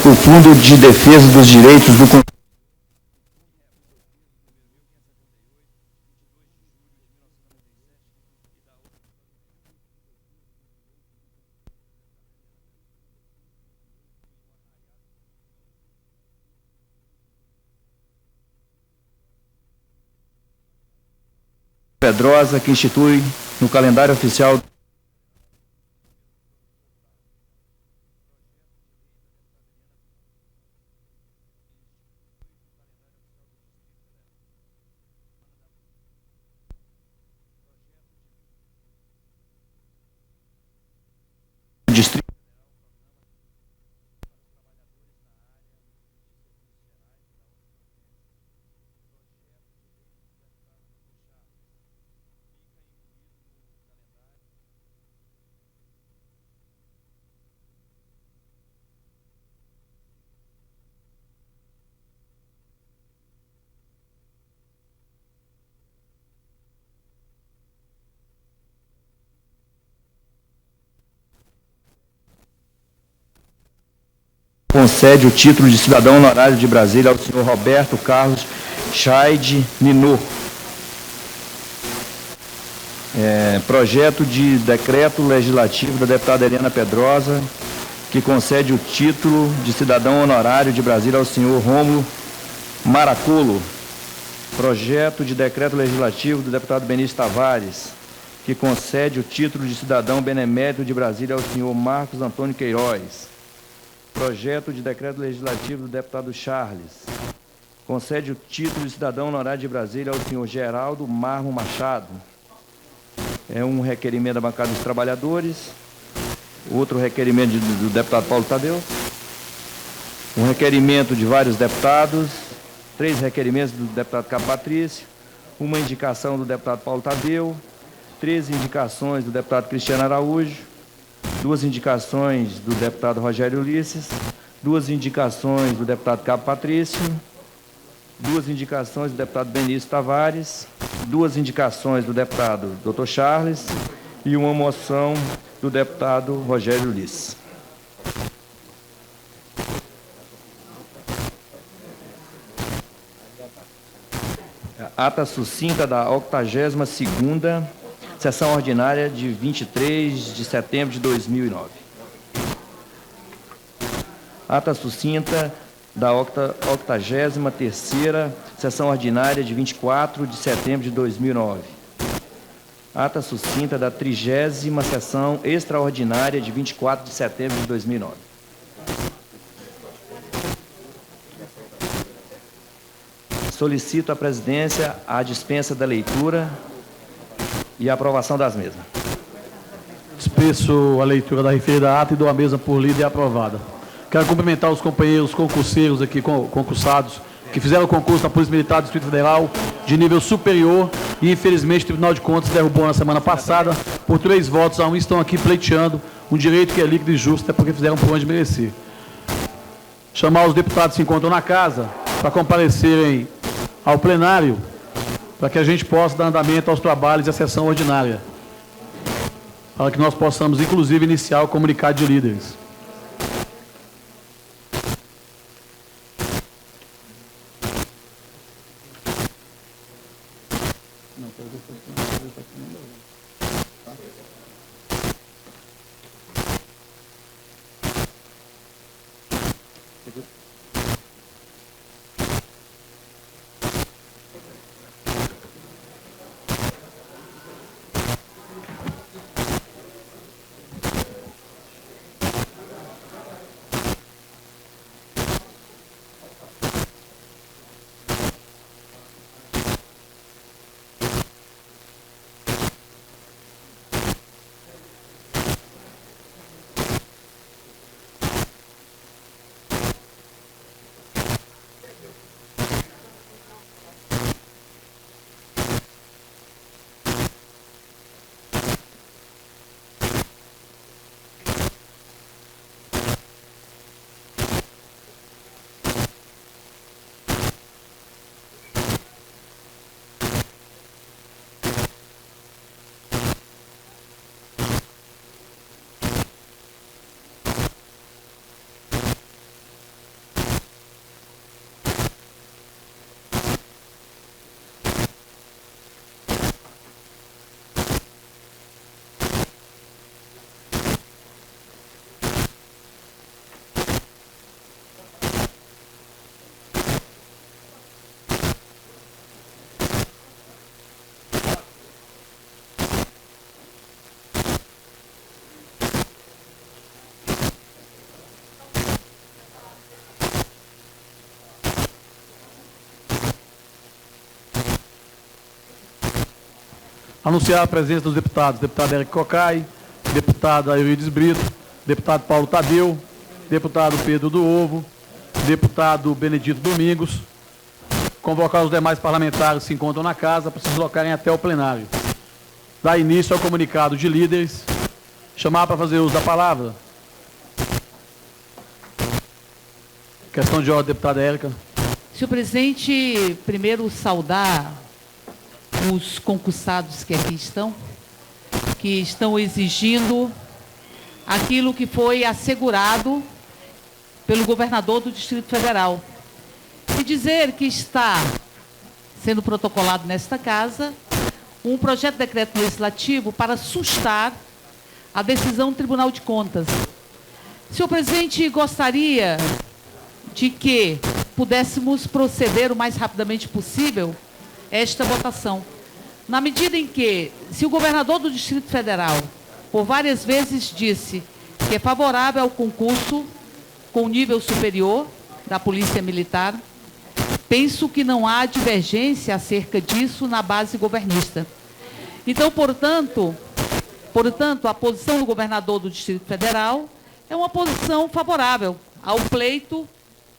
o Fundo de Defesa dos Direitos do Pedrosa, que institui no calendário oficial do Distrito concede o título de cidadão honorário de Brasília ao senhor Roberto Carlos Chaide Ninô. Projeto de decreto legislativo da deputada Helena Pedrosa, que concede o título de cidadão honorário de Brasília ao senhor Rômulo Maracolo. Projeto de decreto legislativo do deputado Benício Tavares, que concede o título de cidadão benemérito de Brasília ao senhor Marcos Antônio Queiroz. Projeto de decreto legislativo do deputado Charles, concede o título de cidadão honorário de Brasília ao senhor Geraldo Marmo Machado. É um requerimento da bancada dos trabalhadores, outro requerimento do deputado Paulo Tadeu, um requerimento de vários deputados, 3 requerimentos do deputado Cabo Patrício, uma indicação do deputado Paulo Tadeu, 13 indicações do deputado Cristiano Araújo, 2 indicações do deputado Rogério Ulisses, 2 indicações do deputado Cabo Patrício, 2 indicações do deputado Benício Tavares, 2 indicações do deputado Dr. Charles e uma moção do deputado Rogério Ulisses. Ata sucinta da 82ª sessão ordinária de 23 de setembro de 2009. Ata sucinta da 83ª sessão ordinária de 24 de setembro de 2009. Ata sucinta da 30ª sessão extraordinária de 24 de setembro de 2009. Solicito à presidência a dispensa da leitura e a aprovação das mesmas. Dispenso a leitura da referida ata e dou a mesma por lida e aprovada. Quero cumprimentar os companheiros concurseiros aqui, concursados, que fizeram o concurso na Polícia Militar do Distrito Federal de nível superior e, infelizmente, o Tribunal de Contas derrubou na semana passada, por 3 votos a 1, estão aqui pleiteando um direito que é líquido e justo, até porque fizeram por onde merecer. Chamar os deputados que se encontram na casa para comparecerem ao plenário, para que a gente possa dar andamento aos trabalhos da sessão ordinária, para que nós possamos, inclusive, iniciar o comunicado de líderes. Anunciar a presença dos deputados: deputado Érico Cocai, deputada Eurides Brito, deputado Paulo Tadeu, deputado Pedro do Ovo, deputado Benedito Domingos. Convocar os demais parlamentares que se encontram na casa para se deslocarem até o plenário. Dar início ao comunicado de líderes. Chamar para fazer uso da palavra. Questão de ordem, deputada Érica. Senhor presidente, primeiro saudar os concursados que aqui estão, que estão exigindo aquilo que foi assegurado pelo governador do Distrito Federal. E dizer que está sendo protocolado nesta casa um projeto de decreto legislativo para sustar a decisão do Tribunal de Contas. Senhor presidente, gostaria de que pudéssemos proceder o mais rapidamente possível esta votação. Na medida em que, se o governador do Distrito Federal, por várias vezes disse que é favorável ao concurso com nível superior da Polícia Militar, penso que não há divergência acerca disso na base governista. Então, portanto, a posição do governador do Distrito Federal é uma posição favorável ao pleito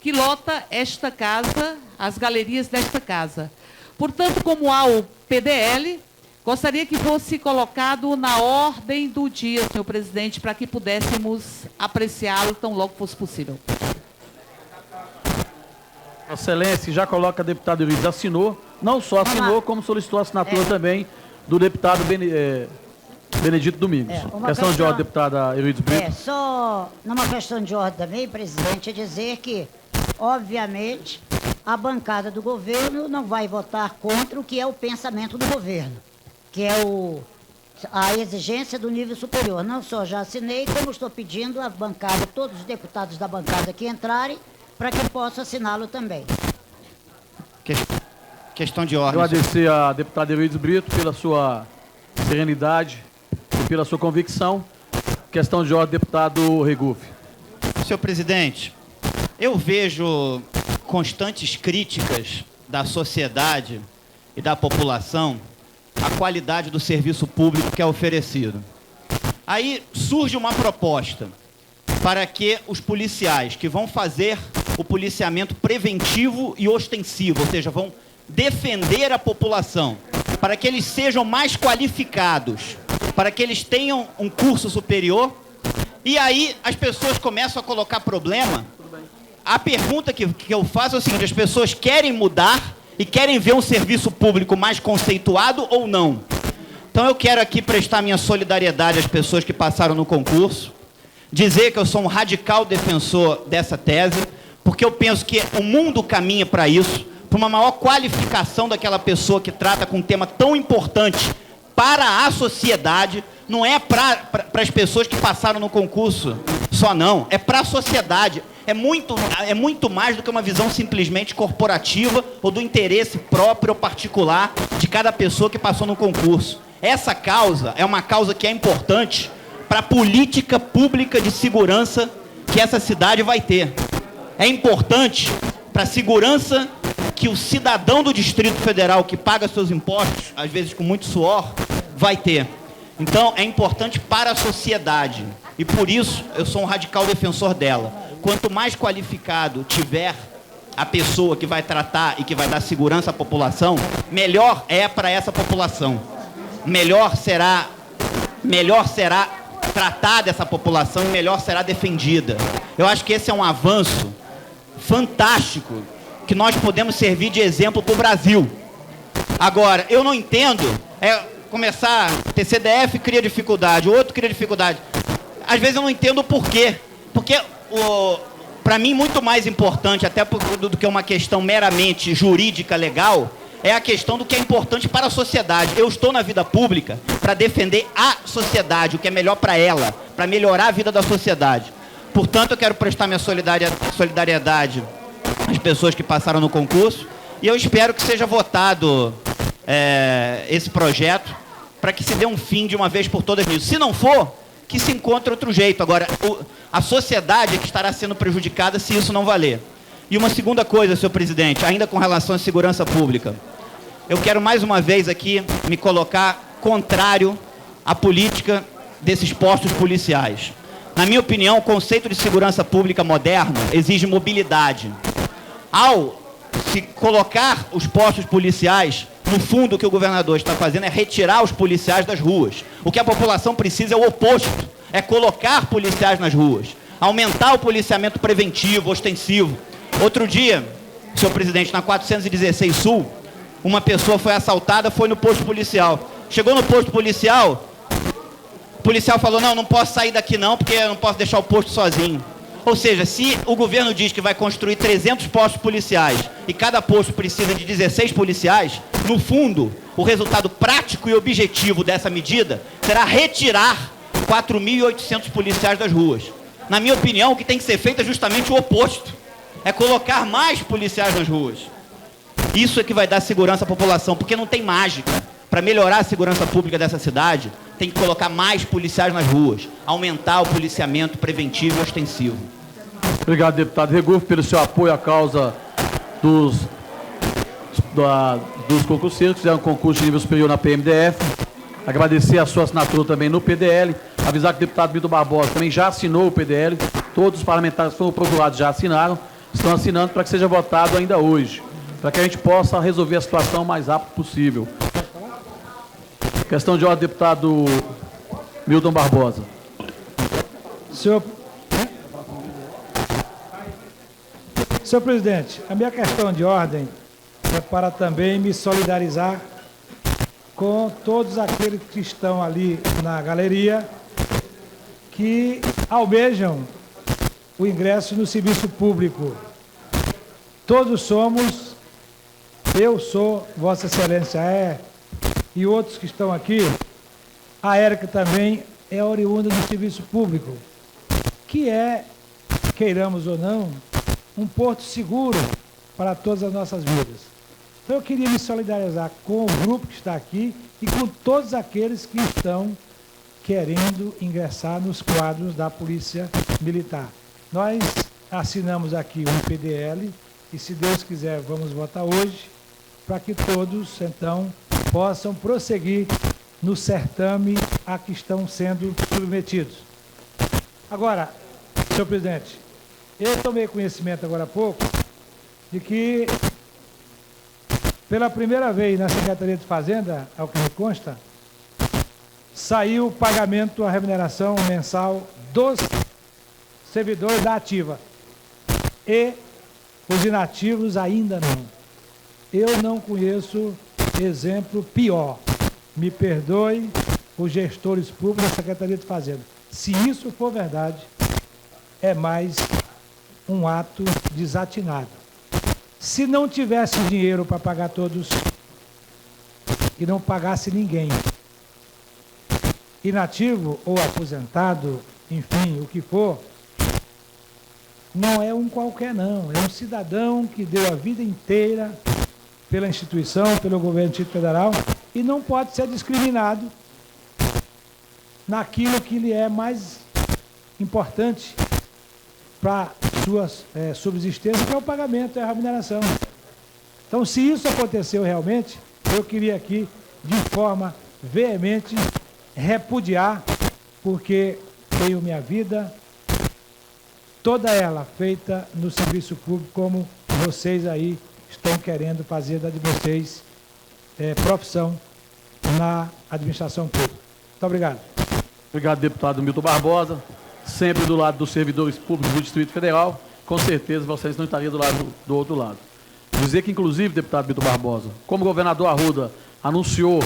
que lota esta casa, as galerias desta casa. Portanto, como há o PDL, gostaria que fosse colocado na ordem do dia, senhor presidente, para que pudéssemos apreciá-lo tão logo fosse possível. Excelência, já coloca a deputada Eurides, assinou, não só assinou, como solicitou a assinatura também do deputado Benedito Domingos. Questão de ordem, deputada Eurides Brito. Só numa questão de ordem também, presidente, é dizer que, obviamente, a bancada do governo não vai votar contra o que é o pensamento do governo, que é a exigência do nível superior. Não só já assinei, como estou pedindo à bancada, todos os deputados da bancada que entrarem, para que possam assiná-lo também. Questão de ordem. Agradecer à deputada Eurides Brito pela sua serenidade e pela sua convicção. Questão de ordem, deputado Regufe. Senhor presidente, eu vejo constantes críticas da sociedade e da população à qualidade do serviço público que é oferecido. Aí surge uma proposta para que os policiais que vão fazer o policiamento preventivo e ostensivo, ou seja, vão defender a população, para que eles sejam mais qualificados, para que eles tenham um curso superior, e aí as pessoas começam a colocar problema. A pergunta que eu faço é o seguinte: as pessoas querem mudar e querem ver um serviço público mais conceituado ou não? Então eu quero aqui prestar minha solidariedade às pessoas que passaram no concurso, dizer que eu sou um radical defensor dessa tese, porque eu penso que o mundo caminha para isso, para uma maior qualificação daquela pessoa que trata com um tema tão importante para a sociedade. Não é para as pessoas que passaram no concurso só, não. É para a sociedade. É muito mais do que uma visão simplesmente corporativa ou do interesse próprio ou particular de cada pessoa que passou no concurso. Essa causa é uma causa que é importante para a política pública de segurança que essa cidade vai ter. É importante para a segurança que o cidadão do Distrito Federal, que paga seus impostos, às vezes com muito suor, vai ter. Então, é importante para a sociedade. E por isso, eu sou um radical defensor dela. Quanto mais qualificado tiver a pessoa que vai tratar e que vai dar segurança à população, melhor é para essa população. Melhor será tratada essa população e melhor será defendida. Eu acho que esse é um avanço fantástico que nós podemos servir de exemplo para o Brasil. Agora, eu não entendo, começar, TCDF cria dificuldade, o outro cria dificuldade. Às vezes eu não entendo o porquê. Porque, para mim, muito mais importante, até do que uma questão meramente jurídica, legal, é a questão do que é importante para a sociedade. Eu estou na vida pública para defender a sociedade, o que é melhor para ela, para melhorar a vida da sociedade. Portanto, eu quero prestar minha solidariedade às pessoas que passaram no concurso e eu espero que seja votado esse projeto para que se dê um fim de uma vez por todas nisso. Se não for, que se encontre outro jeito. Agora, a sociedade é que estará sendo prejudicada se isso não valer. E uma segunda coisa, senhor presidente, ainda com relação à segurança pública. Eu quero mais uma vez aqui me colocar contrário à política desses postos policiais. Na minha opinião, o conceito de segurança pública moderno exige mobilidade. Ao se colocar os postos policiais, no fundo o que o governador está fazendo é retirar os policiais das ruas. O que a população precisa é o oposto, é colocar policiais nas ruas, aumentar o policiamento preventivo, ostensivo. Outro dia, senhor presidente, na 416 Sul, uma pessoa foi assaltada, foi no posto policial. Chegou no posto policial, o policial falou, não posso sair daqui não, porque eu não posso deixar o posto sozinho. Ou seja, se o governo diz que vai construir 300 postos policiais e cada posto precisa de 16 policiais, no fundo, o resultado prático e objetivo dessa medida será retirar 4.800 policiais das ruas. Na minha opinião, o que tem que ser feito é justamente o oposto. É colocar mais policiais nas ruas. Isso é que vai dar segurança à população, porque não tem mágica. Para melhorar a segurança pública dessa cidade, tem que colocar mais policiais nas ruas, aumentar o policiamento preventivo e ostensivo. Obrigado, deputado Regufo, pelo seu apoio à causa dos concurseiros que fizeram concurso de nível superior na PMDF. Agradecer a sua assinatura também no PDL. Avisar que o deputado Milton Barbosa também já assinou o PDL. Todos os parlamentares que foram procurados já assinaram. Estão assinando para que seja votado ainda hoje, para que a gente possa resolver a situação o mais rápido possível. Questão de ordem, deputado Milton Barbosa. Senhor presidente, a minha questão de ordem é para também me solidarizar com todos aqueles que estão ali na galeria que almejam o ingresso no serviço público. Todos somos, eu sou, Vossa Excelência e outros que estão aqui, a Érica também é oriunda do serviço público, que é, queiramos ou não, um porto seguro para todas as nossas vidas. Então eu queria me solidarizar com o grupo que está aqui e com todos aqueles que estão querendo ingressar nos quadros da Polícia Militar. Nós assinamos aqui um PDL e, se Deus quiser, vamos votar hoje para que todos, então, possam prosseguir no certame a que estão sendo submetidos. Agora, senhor presidente, eu tomei conhecimento agora há pouco de que, pela primeira vez na Secretaria de Fazenda, ao que me consta, saiu o pagamento, a remuneração mensal dos servidores da ativa. E os inativos ainda não. Eu não conheço exemplo pior. Me perdoe os gestores públicos da Secretaria de Fazenda. Se isso for verdade, é mais um ato desatinado. Se não tivesse dinheiro para pagar todos e não pagasse ninguém, inativo ou aposentado, enfim, o que for, não é um qualquer não, é um cidadão que deu a vida inteira pela instituição, pelo governo do Distrito Federal, e não pode ser discriminado naquilo que lhe é mais importante para sua subsistência, que é o pagamento, é a remuneração. Então, se isso aconteceu realmente, eu queria aqui, de forma veemente, repudiar, porque tenho minha vida, toda ela feita no serviço público, como vocês aí estão querendo fazer da de vocês profissão na administração pública. Muito obrigado. Obrigado, deputado Milton Barbosa. Sempre do lado dos servidores públicos do Distrito Federal. Com certeza vocês não estariam do outro lado. Dizer que, inclusive, deputado Milton Barbosa, como o governador Arruda anunciou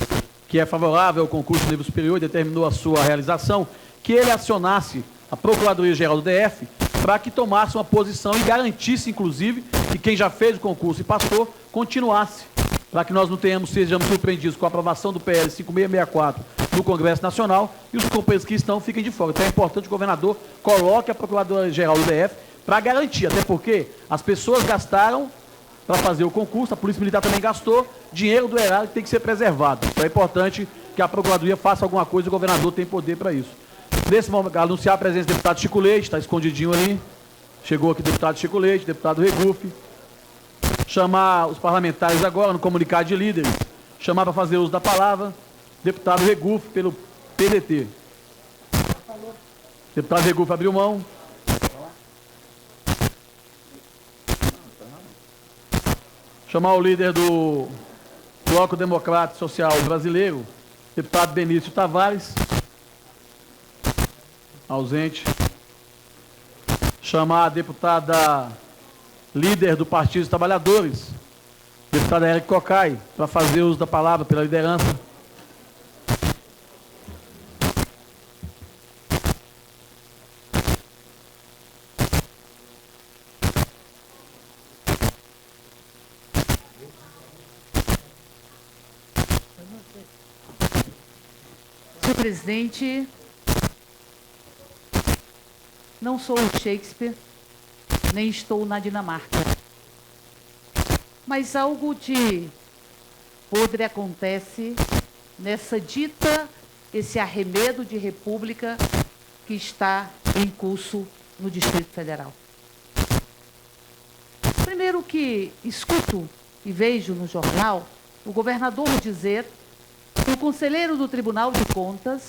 que é favorável ao concurso de nível superior e determinou a sua realização, que ele acionasse a Procuradoria-Geral do DF para que tomasse uma posição e garantisse, inclusive, que quem já fez o concurso e passou, continuasse, para que nós não sejamos surpreendidos com a aprovação do PL 5664 no Congresso Nacional e os companheiros que estão fiquem de fora. Então é importante que o governador coloque a Procuradoria-Geral do DF para garantir, até porque as pessoas gastaram para fazer o concurso, a Polícia Militar também gastou, dinheiro do erário tem que ser preservado. Então é importante que a Procuradoria faça alguma coisa e o governador tem poder para isso. Nesse momento, anunciar a presença do deputado Chico Leite, está escondidinho ali. Chegou aqui o deputado Chico Leite, deputado Regufo. Chamar os parlamentares agora, no comunicado de líderes, chamar para fazer uso da palavra. Deputado Regufo, pelo PDT. Deputado Regufo abriu mão. Chamar o líder do Bloco Democrático Social Brasileiro, deputado Benício Tavares. Ausente. Chamar a deputada líder do Partido dos Trabalhadores, deputada Érica Cocai, para fazer uso da palavra pela liderança. Senhor presidente, não sou o Shakespeare, nem estou na Dinamarca. Mas algo de podre acontece esse arremedo de república que está em curso no Distrito Federal. Primeiro que escuto e vejo no jornal o governador dizer que o conselheiro do Tribunal de Contas,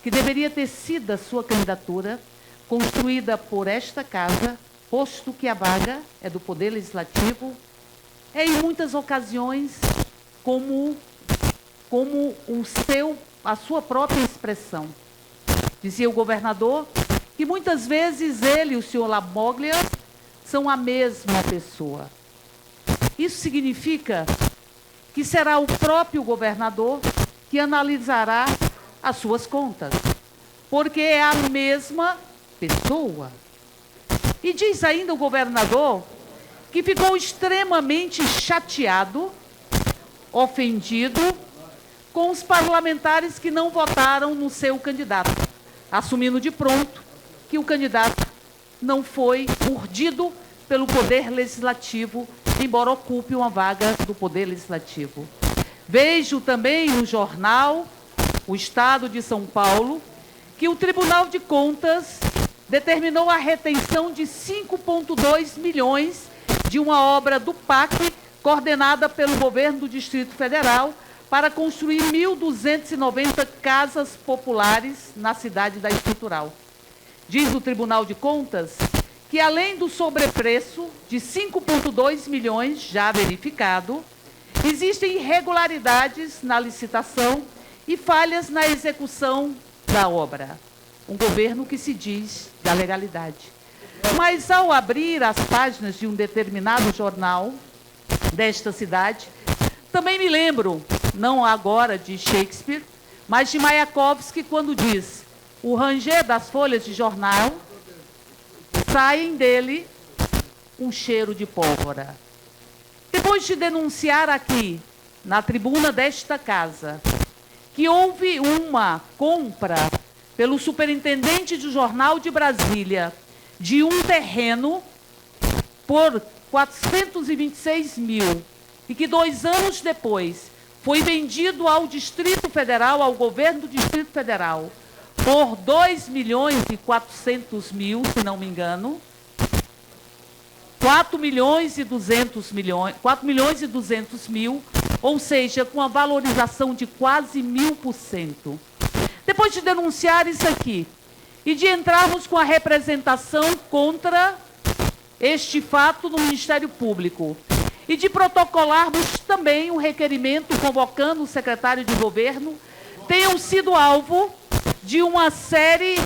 que deveria ter sido a sua candidatura construída por esta casa, posto que a vaga é do Poder Legislativo, é em muitas ocasiões como a sua própria expressão. Dizia o governador que muitas vezes ele e o senhor Lamoglia são a mesma pessoa. Isso significa que será o próprio governador que analisará as suas contas, porque é a mesma pessoa. E diz ainda o governador que ficou extremamente chateado, ofendido, com os parlamentares que não votaram no seu candidato, assumindo de pronto que o candidato não foi urdido pelo Poder Legislativo, embora ocupe uma vaga do Poder Legislativo. Vejo também no jornal O Estado de São Paulo que o Tribunal de Contas determinou a retenção de 5,2 milhões de uma obra do PAC, coordenada pelo governo do Distrito Federal, para construir 1.290 casas populares na cidade da Estrutural. Diz o Tribunal de Contas que, além do sobrepreço de 5,2 milhões já verificado, existem irregularidades na licitação e falhas na execução da obra. Um governo que se diz da legalidade. Mas, ao abrir as páginas de um determinado jornal desta cidade, também me lembro, não agora de Shakespeare, mas de Mayakovsky, quando diz: o ranger das folhas de jornal saem dele um cheiro de pólvora. Depois de denunciar aqui, na tribuna desta casa, que houve uma compra pelo superintendente do Jornal de Brasília de um terreno por 426 mil e que 2 anos depois foi vendido ao Distrito Federal, ao governo do Distrito Federal, por 2 milhões e 400 mil, se não me engano, 4 milhões e 200 mil, ou seja, com a valorização de quase 1000%. Depois de denunciar isso aqui e de entrarmos com a representação contra este fato no Ministério Público e de protocolarmos também um requerimento convocando o secretário de governo, tenham sido alvo de uma série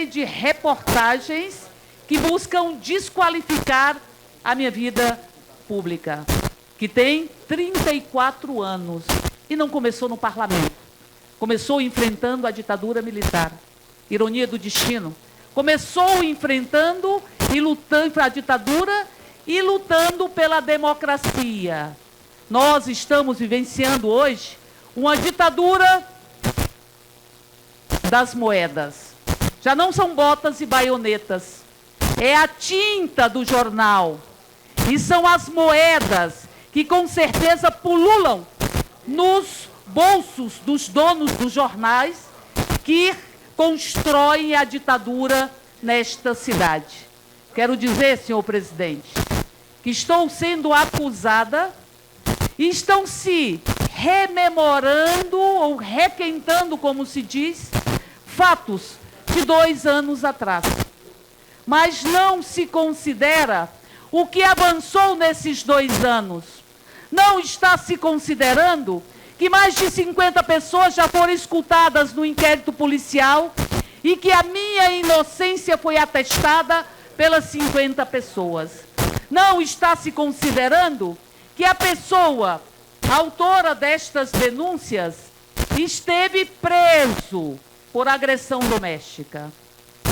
de reportagens que buscam desqualificar a minha vida pública, que tem 34 anos e não começou no parlamento. Começou enfrentando a ditadura militar. Ironia do destino. Começou enfrentando e lutando para a ditadura e lutando pela democracia. Nós estamos vivenciando hoje uma ditadura das moedas. Já não são botas e baionetas. É a tinta do jornal. E são as moedas que com certeza pululam nos bolsos dos donos dos jornais que constroem a ditadura nesta cidade. Quero dizer, senhor presidente, que estou sendo acusada e estão se rememorando ou requentando, como se diz, fatos de 2 anos atrás. Mas não se considera o que avançou nesses 2 anos. Não está se considerando que mais de 50 pessoas já foram escutadas no inquérito policial e que a minha inocência foi atestada pelas 50 pessoas. Não está se considerando que a pessoa autora destas denúncias esteve preso por agressão doméstica.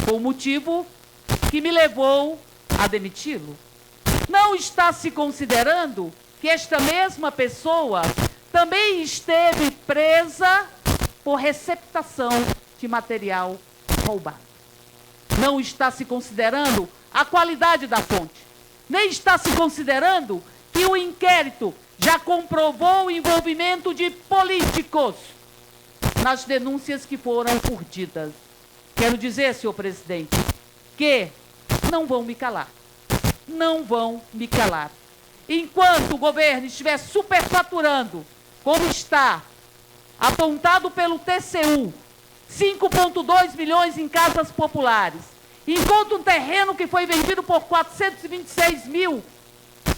Foi o motivo que me levou a demiti-lo. Não está se considerando que esta mesma pessoa também esteve presa por receptação de material roubado. Não está se considerando a qualidade da fonte. Nem está se considerando que o inquérito já comprovou o envolvimento de políticos nas denúncias que foram urdidas. Quero dizer, senhor presidente, que não vão me calar. Não vão me calar. Enquanto o governo estiver superfaturando, como está apontado pelo TCU, 5,2 milhões em casas populares, enquanto um terreno que foi vendido por 426 mil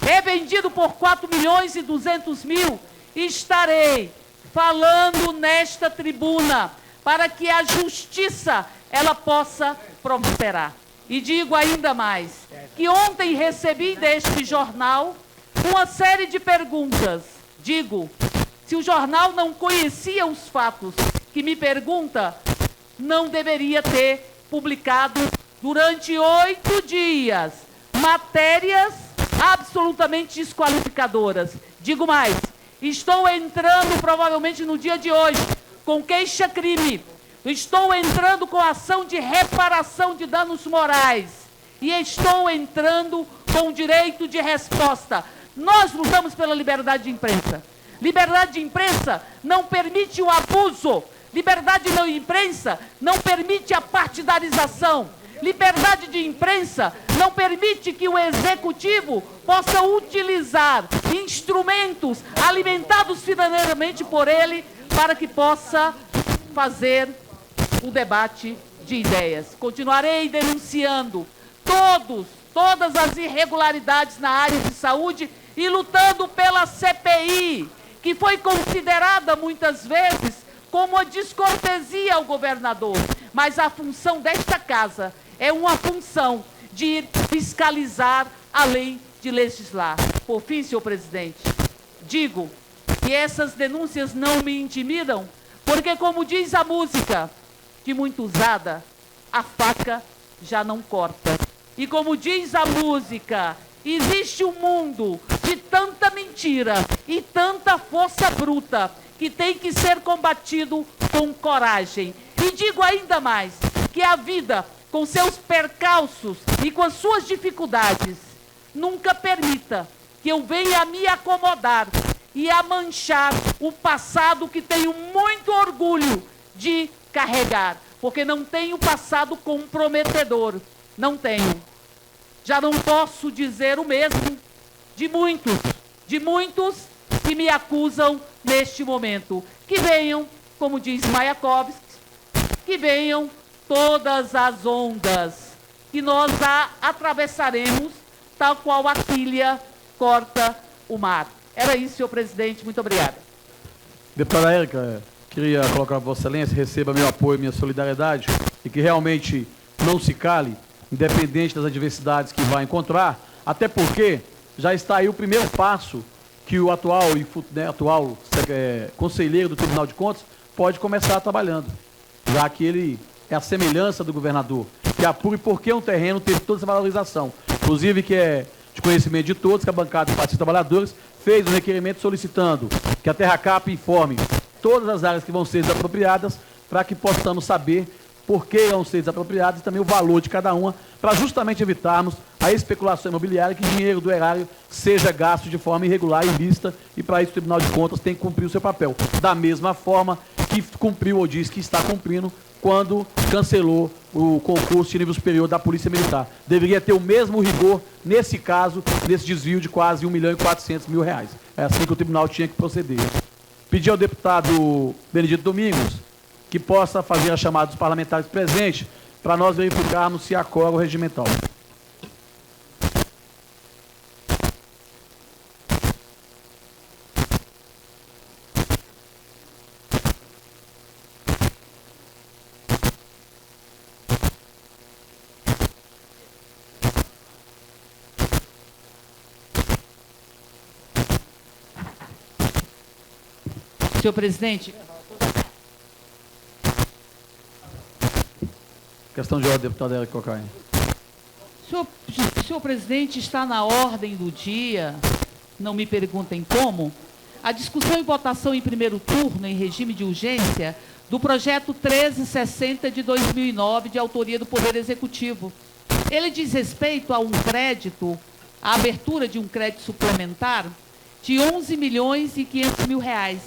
é vendido por 4 milhões e 200 mil, estarei falando nesta tribuna para que a justiça ela possa prosperar. E digo ainda mais, que ontem recebi deste jornal uma série de perguntas. Digo, se o jornal não conhecia os fatos que me pergunta, não deveria ter publicado durante 8 dias matérias absolutamente desqualificadoras. Digo mais, estou entrando provavelmente no dia de hoje com queixa-crime. Estou entrando com ação de reparação de danos morais. E estou entrando com direito de resposta. Nós lutamos pela liberdade de imprensa. Liberdade de imprensa não permite o abuso. Liberdade de imprensa não permite a partidarização. Liberdade de imprensa não permite que o executivo possa utilizar instrumentos alimentados financeiramente por ele para que possa fazer o debate de ideias. Continuarei denunciando todas as irregularidades na área de saúde e lutando pela CPI, que foi considerada muitas vezes como uma descortesia ao governador. Mas a função desta casa é uma função de fiscalizar além de legislar. Por fim, senhor presidente, digo que essas denúncias não me intimidam, porque, como diz a música, que muito usada, a faca já não corta. E como diz a música, existe um mundo de tanta mentira e tanta força bruta que tem que ser combatido com coragem. E digo ainda mais, que a vida, com seus percalços e com as suas dificuldades, nunca permita que eu venha a me acomodar e a manchar o passado que tenho muito orgulho de carregar, porque não tenho passado comprometedor, não tenho. Já não posso dizer o mesmo de muitos que me acusam neste momento. Que venham, como diz Mayakovsky, que venham todas as ondas, que nós a atravessaremos, tal qual a quilha corta o mar. Era isso, senhor presidente. Muito obrigada. Deputada Érica, queria colocar a Vossa Excelência, receba meu apoio, minha solidariedade, e que realmente não se cale, independente das adversidades que vai encontrar, até porque já está aí o primeiro passo que o atual conselheiro do Tribunal de Contas pode começar trabalhando, já que ele é a semelhança do governador, que apure por que um terreno teve toda essa valorização, inclusive que é de conhecimento de todos, que a bancada dos Partidos Trabalhadores fez um requerimento solicitando que a Terracap informe todas as áreas que vão ser desapropriadas, para que possamos saber por que vão ser desapropriadas e também o valor de cada uma, para justamente evitarmos a especulação imobiliária, que dinheiro do erário seja gasto de forma irregular e ilícita, e para isso o Tribunal de Contas tem que cumprir o seu papel. Da mesma forma que cumpriu ou diz que está cumprindo quando cancelou o concurso de nível superior da Polícia Militar. Deveria ter o mesmo rigor, nesse caso, nesse desvio de quase R$1.400.000. É assim que o tribunal tinha que proceder. Pedir ao deputado Benedito Domingos que possa fazer a chamada dos parlamentares presentes para nós verificarmos se há quórum regimental. Senhor presidente. Questão de ordem, deputado Érico Cocai. Senhor presidente, está na ordem do dia, não me perguntem como, a discussão e votação em primeiro turno, em regime de urgência, do projeto 1360 de 2009, de autoria do Poder Executivo. Ele diz respeito a um crédito, a abertura de um crédito suplementar de R$11.500.000.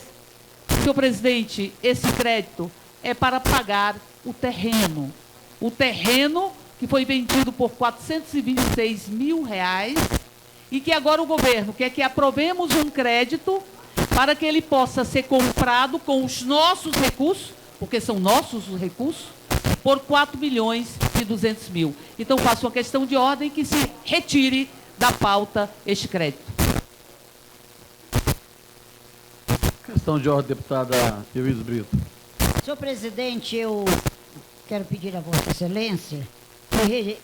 Senhor presidente, esse crédito é para pagar o terreno. O terreno que foi vendido por R$426.000 e que agora o governo quer que aprovemos um crédito para que ele possa ser comprado com os nossos recursos, porque são nossos os recursos, por R$4.200.000. Então, faço uma questão de ordem que se retire da pauta este crédito. Questão de ordem, deputada Euíris Brito. Senhor presidente, eu quero pedir a Vossa Excelência que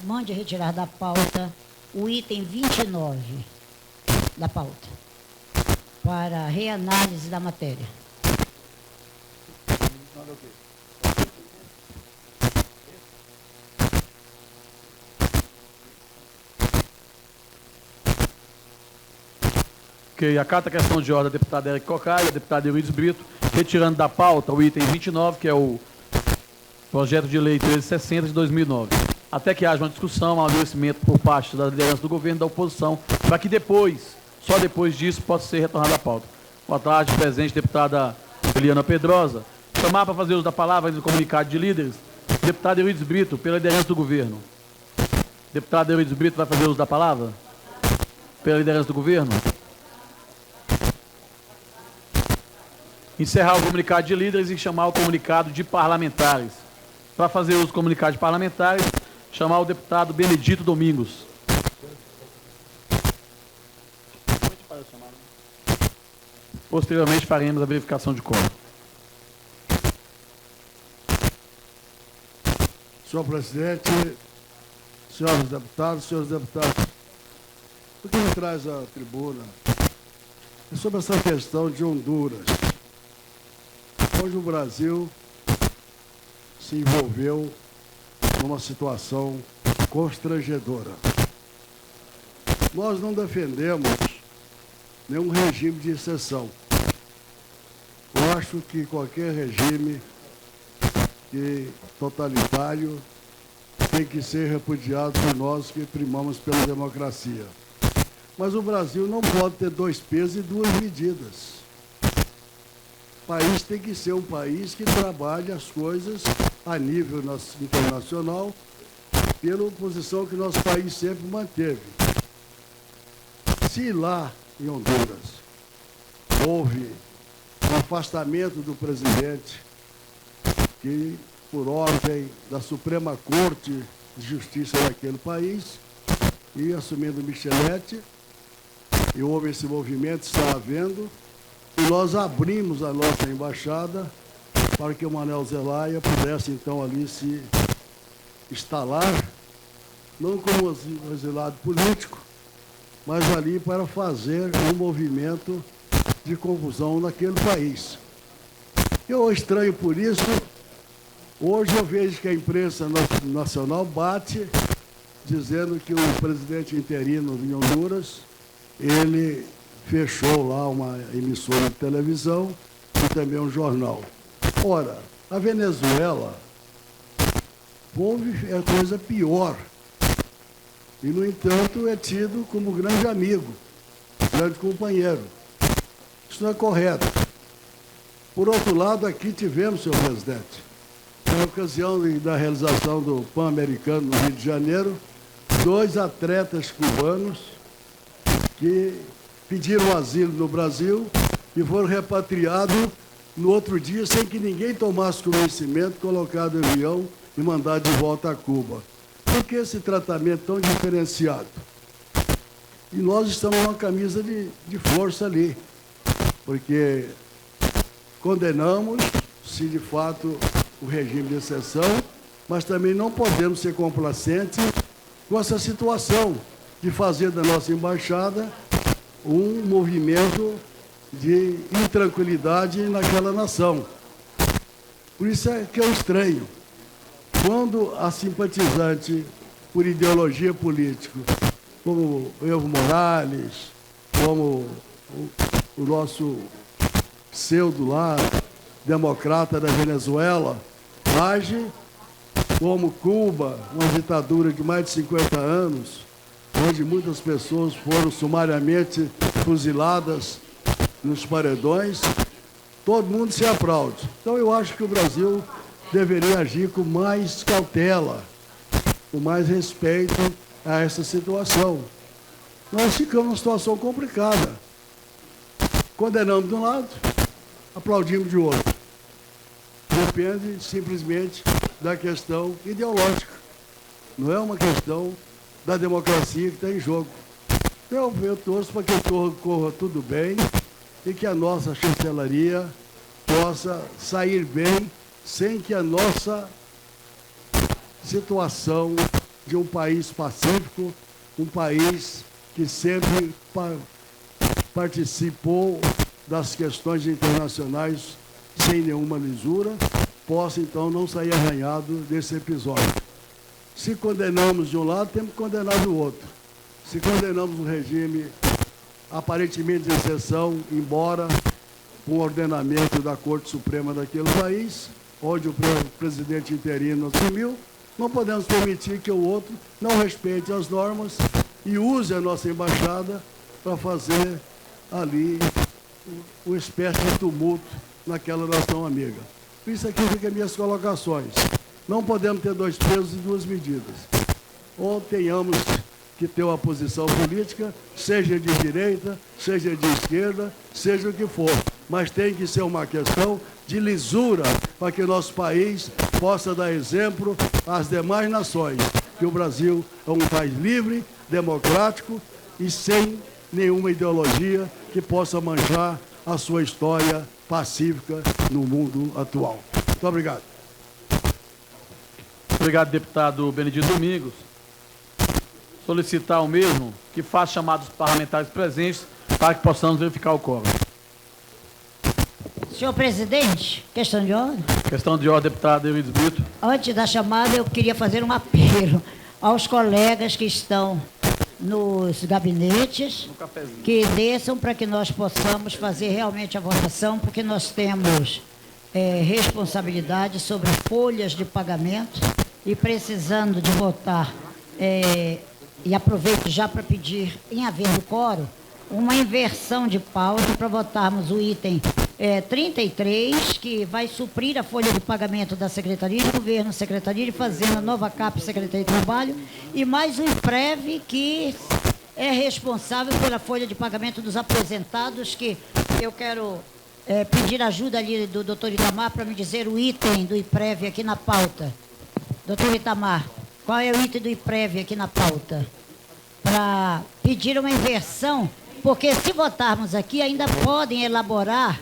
mande retirar da pauta o item 29 da pauta, para reanálise da matéria. Ok, acata a questão de ordem da deputada Érico Cocai, da deputada Euíris Brito, retirando da pauta o item 29, que é o projeto de lei 1360 de 2009. Até que haja uma discussão, um amadurecimento por parte da liderança do governo e da oposição, para que depois, só depois disso, possa ser retornada à pauta. Boa tarde, presente, deputada Eliana Pedrosa. Chamar para fazer uso da palavra no comunicado de líderes, deputada Euíris Brito, pela liderança do governo. Deputada Euíris Brito vai fazer uso da palavra? Pela liderança do governo? Encerrar o comunicado de líderes e chamar o comunicado de parlamentares. Para fazer uso do comunicado de parlamentares, chamar o deputado Benedito Domingos. Posteriormente faremos a verificação de quórum. Senhor presidente, senhores deputados, o que me traz à tribuna é sobre essa questão de Honduras. Hoje o Brasil se envolveu numa situação constrangedora. Nós não defendemos nenhum regime de exceção. Eu acho que qualquer regime totalitário tem que ser repudiado por nós que primamos pela democracia. Mas o Brasil não pode ter dois pesos e duas medidas. O país tem que ser um país que trabalhe as coisas a nível internacional pela posição que nosso país sempre manteve. Se lá em Honduras houve um afastamento do presidente, que por ordem da Suprema Corte de Justiça daquele país, e assumindo Micheletti, e houve esse movimento, está havendo, e nós abrimos a nossa embaixada para que o Manuel Zelaya pudesse, então, ali se instalar, não como exilado político, mas ali para fazer um movimento de confusão naquele país. Eu estranho por isso. Hoje eu vejo que a imprensa nacional bate dizendo que o presidente interino de Honduras, ele fechou lá uma emissora de televisão e também um jornal. Ora, a Venezuela houve coisa pior. E, no entanto, é tido como grande amigo, grande companheiro. Isso não é correto. Por outro lado, aqui tivemos, senhor presidente, na ocasião da realização do Pan-Americano no Rio de Janeiro, 2 atletas cubanos que pediram asilo no Brasil e foram repatriados no outro dia, sem que ninguém tomasse conhecimento, colocado em avião e mandado de volta a Cuba. Por que esse tratamento tão diferenciado? E nós estamos numa camisa de força ali, porque condenamos, se de fato, o regime de exceção, mas também não podemos ser complacentes com essa situação de fazer da nossa embaixada um movimento de intranquilidade naquela nação. Por isso é que eu estranho. Quando a simpatizante por ideologia política, como Evo Morales, como o nosso pseudo lá, democrata da Venezuela, age como Cuba, uma ditadura de mais de 50 anos, onde muitas pessoas foram sumariamente fuziladas nos paredões, todo mundo se aplaude. Então eu acho que o Brasil deveria agir com mais cautela, com mais respeito a essa situação. Nós ficamos numa situação complicada. Condenamos de um lado, aplaudimos de outro. Depende simplesmente da questão ideológica. Não é uma questão da democracia que está em jogo. Eu torço para que corra tudo bem e que a nossa chancelaria possa sair bem sem que a nossa situação de um país pacífico, um país que sempre participou das questões internacionais sem nenhuma lisura, possa então não sair arranhado desse episódio. Se condenamos de um lado, temos que condenar do outro. Se condenamos o regime aparentemente de exceção, embora com o ordenamento da Corte Suprema daquele país, onde o presidente interino assumiu, não podemos permitir que o outro não respeite as normas e use a nossa embaixada para fazer ali uma espécie de tumulto naquela nação amiga. Isso aqui fica minhas colocações. Não podemos ter 2 pesos e 2 medidas. Ou tenhamos que ter uma posição política, seja de direita, seja de esquerda, seja o que for. Mas tem que ser uma questão de lisura para que nosso país possa dar exemplo às demais nações, que o Brasil é um país livre, democrático e sem nenhuma ideologia que possa manchar a sua história pacífica no mundo atual. Muito obrigado. Obrigado, deputado Benedito Domingos. Solicitar o mesmo que faça chamar os parlamentares presentes para que possamos verificar o quórum. Senhor presidente, questão de ordem. Questão de ordem, deputado Eurides Brito. Antes da chamada, eu queria fazer um apelo aos colegas que estão nos gabinetes, que desçam para que nós possamos fazer realmente a votação, porque nós temos responsabilidade sobre folhas de pagamento e precisando de votar, e aproveito já para pedir, em havendo quórum, uma inversão de pauta para votarmos o item 33, que vai suprir a folha de pagamento da Secretaria de Governo, Secretaria de Fazenda, Nova Cap, Secretaria de Trabalho, e mais o IPREV, que é responsável pela folha de pagamento dos aposentados, que eu quero pedir ajuda ali do doutor Itamar para me dizer o item do IPREV aqui na pauta. Doutor Itamar, qual é o item do IPREV aqui na pauta? Para pedir uma inversão, porque se votarmos aqui, ainda podem elaborar,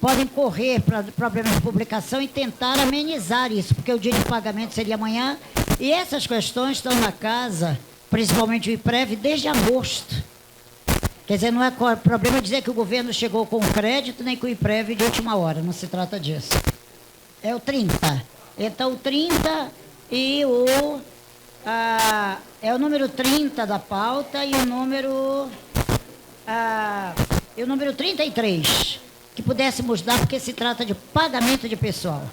podem correr para problemas de publicação e tentar amenizar isso, porque o dia de pagamento seria amanhã, e essas questões estão na casa, principalmente o IPREV, desde agosto. Quer dizer, não é problema dizer que o governo chegou com crédito, nem com o IPREV de última hora, não se trata disso. É o 30. Então, o 30 e é o número 30 da pauta e o número 33, que pudéssemos dar, porque se trata de pagamento de pessoal.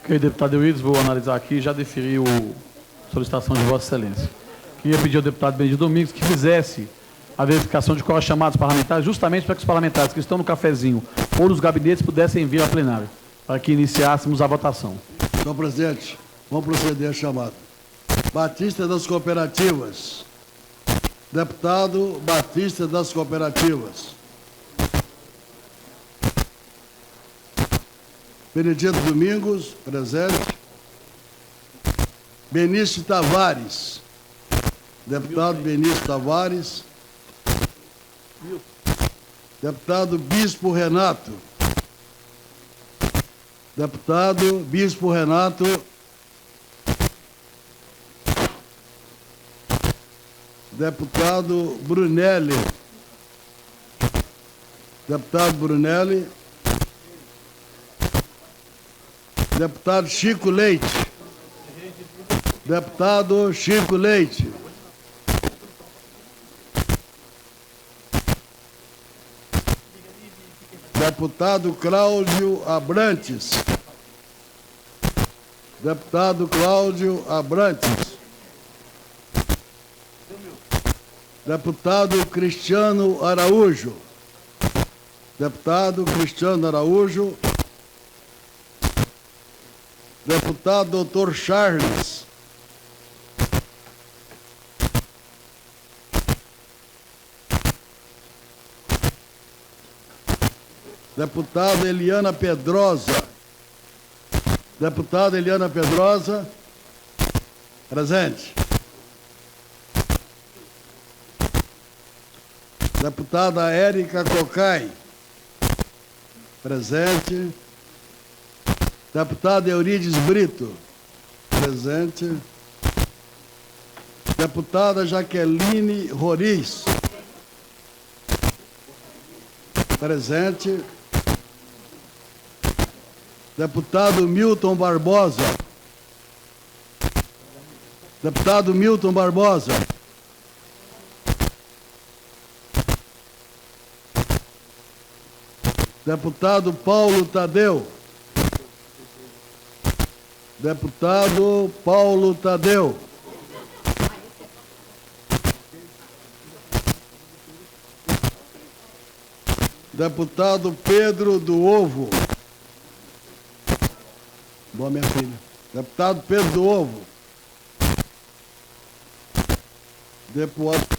Ok, deputado Eurides, vou analisar aqui e já deferi a solicitação de Vossa Excelência. Queria pedir ao deputado Benedito Domingos que fizesse a verificação de qual é chamada dos parlamentares, justamente para que os parlamentares que estão no cafezinho ou dos gabinetes pudessem vir ao plenário, para que iniciássemos a votação. Senhor presidente, vamos proceder à chamada. Batista das Cooperativas. Deputado Batista das Cooperativas. Benedito Domingos, presente. Benício Tavares. Deputado Benício Tavares. Deputado Bispo Renato. Deputado Bispo Renato. Deputado Brunelli. Deputado Brunelli. Deputado Chico Leite. Deputado Chico Leite. Deputado Cláudio Abrantes. Deputado Cláudio Abrantes. Deputado Cristiano Araújo. Deputado Cristiano Araújo. Deputado Dr. Charles. Deputada Eliana Pedrosa. Deputada Eliana Pedrosa. Presente. Deputada Érica Cocai. Presente. Deputada Eurides Brito. Presente. Deputada Jaqueline Roriz. Presente. Deputado Milton Barbosa. Deputado Milton Barbosa. Deputado Paulo Tadeu. Deputado Paulo Tadeu. Deputado Pedro do Ovo. Boa, minha filha. Deputado Pedro do Ovo.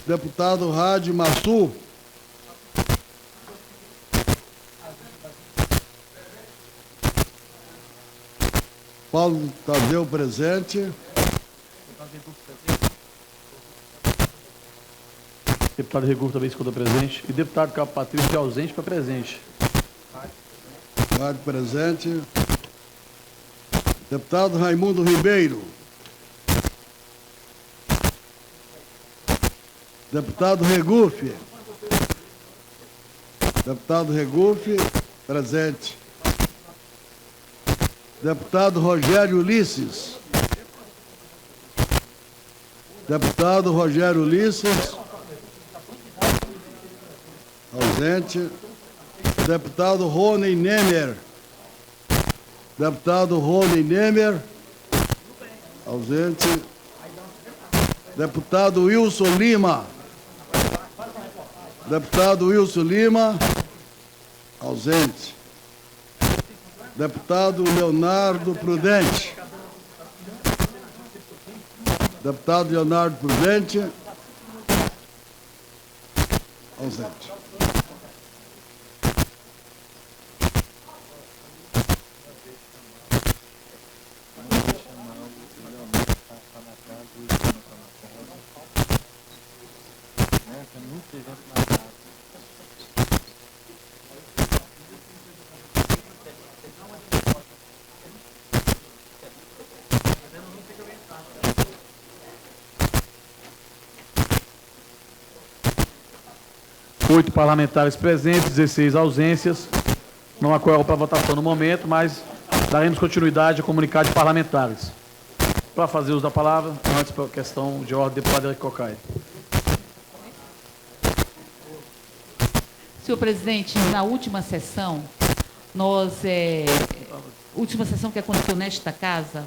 Deputado Rádio Massu. Paulo Tadeu presente. Deputado Recurso também se encontra presente. E deputado Cabo Patrício, ausente para presente. Rádio presente. Deputado Raimundo Ribeiro. Deputado Regufe. Deputado Regufe, presente. Deputado Rogério Ulisses. Deputado Rogério Ulisses. Ausente. Deputado Rony Nemer. Deputado Rony Nemer. Ausente. Deputado Wilson Lima. Deputado Wilson Lima. Ausente. Deputado Leonardo Prudente. Deputado Leonardo Prudente. Ausente. Oito parlamentares presentes, 16 ausências. Não há quórum para votação no momento, mas daremos continuidade a comunicado de parlamentares. Para fazer uso da palavra, antes para a questão de ordem, deputado Érico Cocai. Senhor presidente, na última sessão, última sessão que aconteceu nesta casa,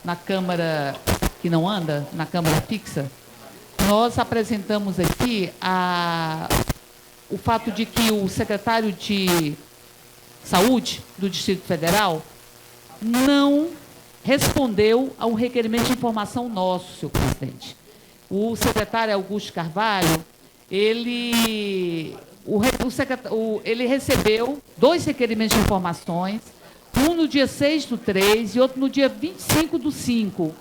na Câmara que não anda, na Câmara fixa, nós apresentamos aqui o fato de que o secretário de Saúde do Distrito Federal não respondeu ao requerimento de informação nosso, senhor presidente. O secretário Augusto Carvalho, ele recebeu 2 requerimentos de informações, um no dia 6/3 e outro no dia 25/5.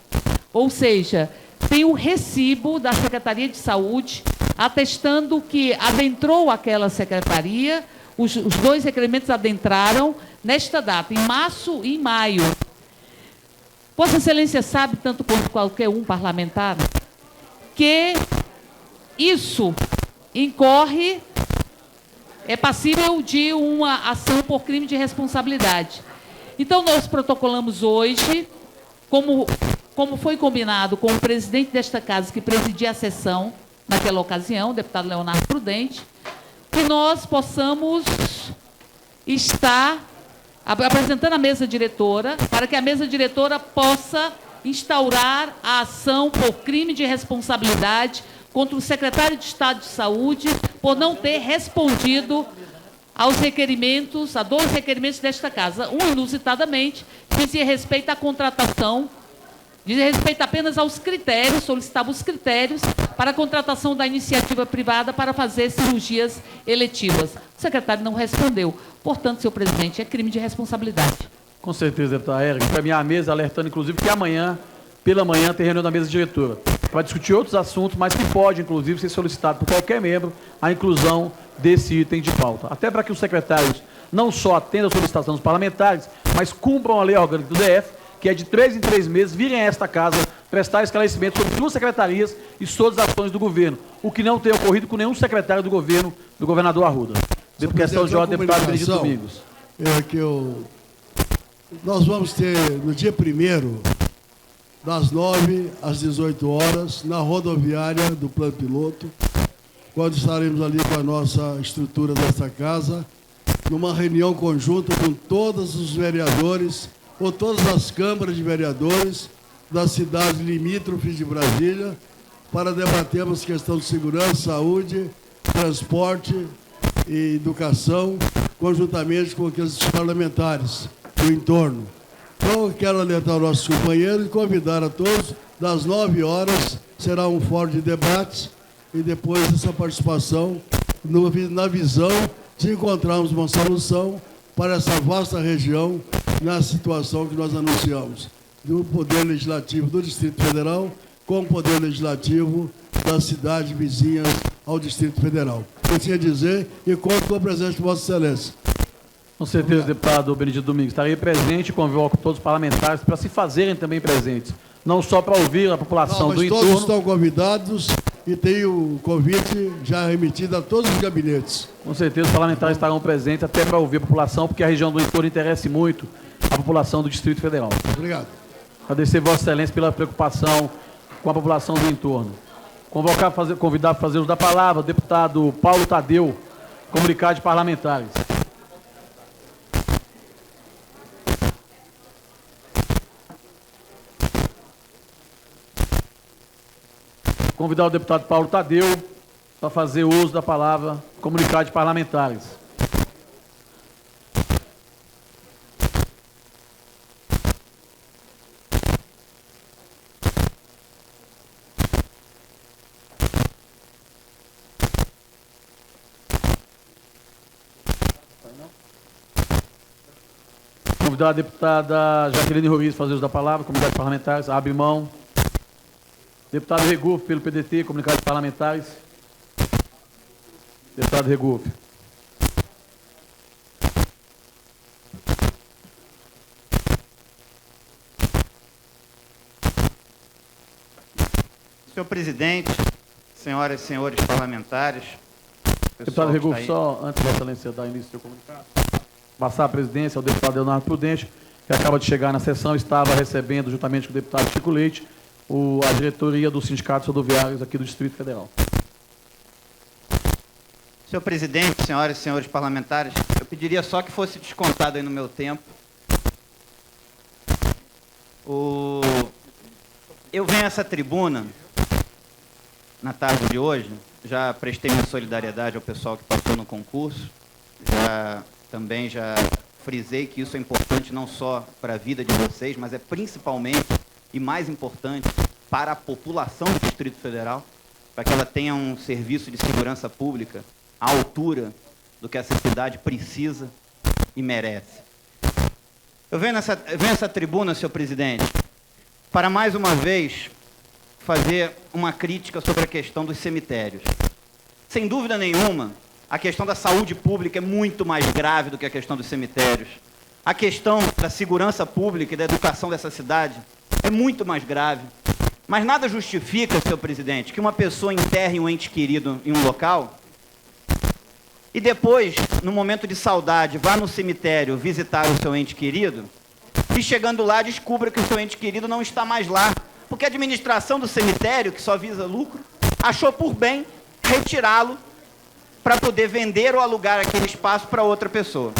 Ou seja, tem o recibo da Secretaria de Saúde atestando que adentrou aquela secretaria, os 2 requerimentos adentraram nesta data, em março e em maio. Vossa Excelência sabe, tanto quanto qualquer um parlamentar, que isso incorre, é passível de uma ação por crime de responsabilidade. Então, nós protocolamos hoje, como foi combinado com o presidente desta casa, que presidia a sessão naquela ocasião, o deputado Leonardo Prudente, que nós possamos estar apresentando a mesa diretora, para que a mesa diretora possa instaurar a ação por crime de responsabilidade contra o secretário de Estado de Saúde por não ter respondido aos requerimentos, a 2 requerimentos desta casa. Um, inusitadamente, dizia respeito à contratação, dizia respeito apenas aos critérios, solicitava os critérios para a contratação da iniciativa privada para fazer cirurgias eletivas. O secretário não respondeu. Portanto, senhor presidente, é crime de responsabilidade. Com certeza, deputada Érica. Encaminhar a mesa, alertando, inclusive, que amanhã, pela manhã, tem reunião da mesa diretora, para discutir outros assuntos, mas que pode, inclusive, ser solicitado por qualquer membro a inclusão desse item de pauta. Até para que os secretários não só atendam a solicitação dos parlamentares, mas cumpram a lei orgânica do DF, que é de 3 em 3 meses, virem a esta casa prestar esclarecimento sobre 2 secretarias e todas as ações do governo, o que não tem ocorrido com nenhum secretário do governo, do governador Arruda. Questão de ordem, deputado Benedito Domingos. Nós vamos ter, no dia 1º, das 9 às 18 horas, na rodoviária do Plano Piloto, quando estaremos ali com a nossa estrutura desta casa, numa reunião conjunta com todos os vereadores, ou todas as câmaras de vereadores das cidades limítrofes de Brasília, para debatermos questão de segurança, saúde, transporte e educação, conjuntamente com aqueles parlamentares do entorno. Então, eu quero alertar os nossos companheiros e convidar a todos, das 9 horas, será um fórum de debates, e depois dessa participação, na visão de encontrarmos uma solução para essa vasta região, na situação que nós anunciamos, do Poder Legislativo do Distrito Federal com o Poder Legislativo das cidades vizinhas ao Distrito Federal. Eu tinha a dizer e conto com a presença de Vossa Excelência. Com certeza, deputado Benedito Domingos. Estarei presente e convoco todos os parlamentares para se fazerem também presentes, não só para ouvir a população do entorno. Todos estão convidados e tem o convite já remetido a todos os gabinetes. Com certeza, os parlamentares estarão presentes até para ouvir a população, porque a região do entorno interessa muito a população do Distrito Federal. Obrigado. Agradecer Vossa Excelência pela preocupação com a população do entorno. Convidar para fazer uso da palavra o deputado Paulo Tadeu, comunicado de parlamentares. Convidar o deputado Paulo Tadeu para fazer uso da palavra comunicado de parlamentares. Convidar a deputada Jaqueline Ruiz para fazer uso da palavra, comunidade de parlamentares, abre mão. Deputado Regufo, pelo PDT, comunidade de parlamentares. Deputado Regufo. Senhor presidente, senhoras e senhores parlamentares. Deputado Regufo, só antes da excelência dar início ao seu comunicado, passar a presidência ao deputado Leonardo Prudente, que acaba de chegar na sessão, estava recebendo, juntamente com o deputado Chico Leite, a diretoria dos sindicatos rodoviários aqui do Distrito Federal. Senhor presidente, senhoras e senhores parlamentares, eu pediria só que fosse descontado aí no meu tempo. Eu venho a essa tribuna, na tarde de hoje, já prestei minha solidariedade ao pessoal que passou no concurso, também já frisei que isso é importante não só para a vida de vocês, mas é principalmente e mais importante para a população do Distrito Federal, para que ela tenha um serviço de segurança pública à altura do que essa cidade precisa e merece. Eu venho nessa tribuna, senhor presidente, para mais uma vez fazer uma crítica sobre a questão dos cemitérios. Sem dúvida nenhuma, a questão da saúde pública é muito mais grave do que a questão dos cemitérios. A questão da segurança pública e da educação dessa cidade é muito mais grave. Mas nada justifica, senhor presidente, que uma pessoa enterre um ente querido em um local e depois, no momento de saudade, vá no cemitério visitar o seu ente querido e, chegando lá, descubra que o seu ente querido não está mais lá, porque a administração do cemitério, que só visa lucro, achou por bem retirá-lo para poder vender ou alugar aquele espaço para outra pessoa.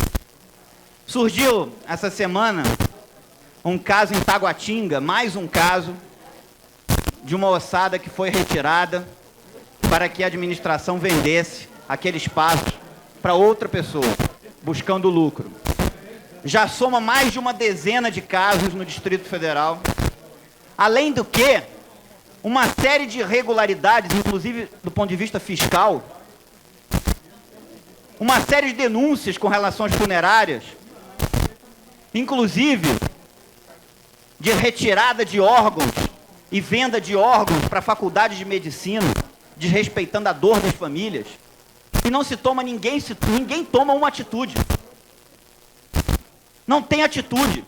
Surgiu, essa semana, um caso em Taguatinga, mais um caso de uma ossada que foi retirada para que a administração vendesse aquele espaço para outra pessoa, buscando lucro. Já soma mais de uma dezena de casos no Distrito Federal. Além do que, uma série de irregularidades, inclusive do ponto de vista fiscal, uma série de denúncias com relação às funerárias, inclusive de retirada de órgãos e venda de órgãos para faculdades de medicina, desrespeitando a dor das famílias, e não se toma ninguém toma uma atitude. Não tem atitude.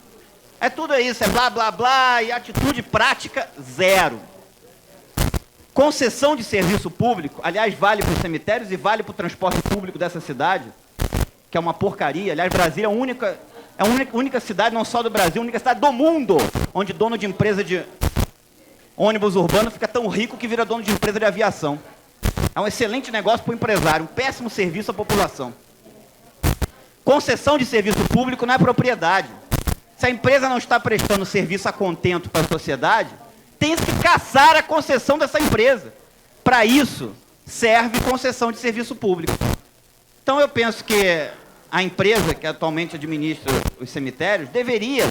É tudo isso, é blá, blá, blá, e atitude prática, zero. Concessão de serviço público, aliás, vale para os cemitérios e vale para o transporte público dessa cidade, que é uma porcaria. Aliás, Brasília é a única cidade, não só do Brasil, a única cidade do mundo, onde dono de empresa de ônibus urbano fica tão rico que vira dono de empresa de aviação. É um excelente negócio para o empresário, um péssimo serviço à população. Concessão de serviço público não é propriedade. Se a empresa não está prestando serviço a contento para a sociedade, tem que caçar a concessão dessa empresa. Para isso, serve concessão de serviço público. Então, eu penso que a empresa que atualmente administra os cemitérios deveria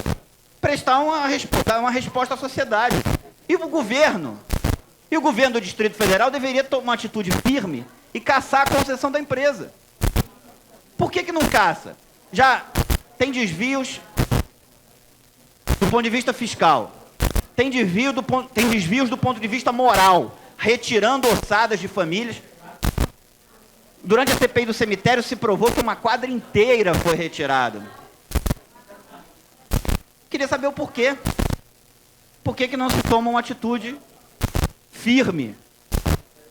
prestar uma resposta à sociedade. E o governo do Distrito Federal deveria tomar uma atitude firme e caçar a concessão da empresa. Por que não caça? Já tem desvios do ponto de vista fiscal, tem desvios do ponto de vista moral, retirando ossadas de famílias. Durante a CPI do cemitério se provou que uma quadra inteira foi retirada. Queria saber o porquê. Por que não se toma uma atitude firme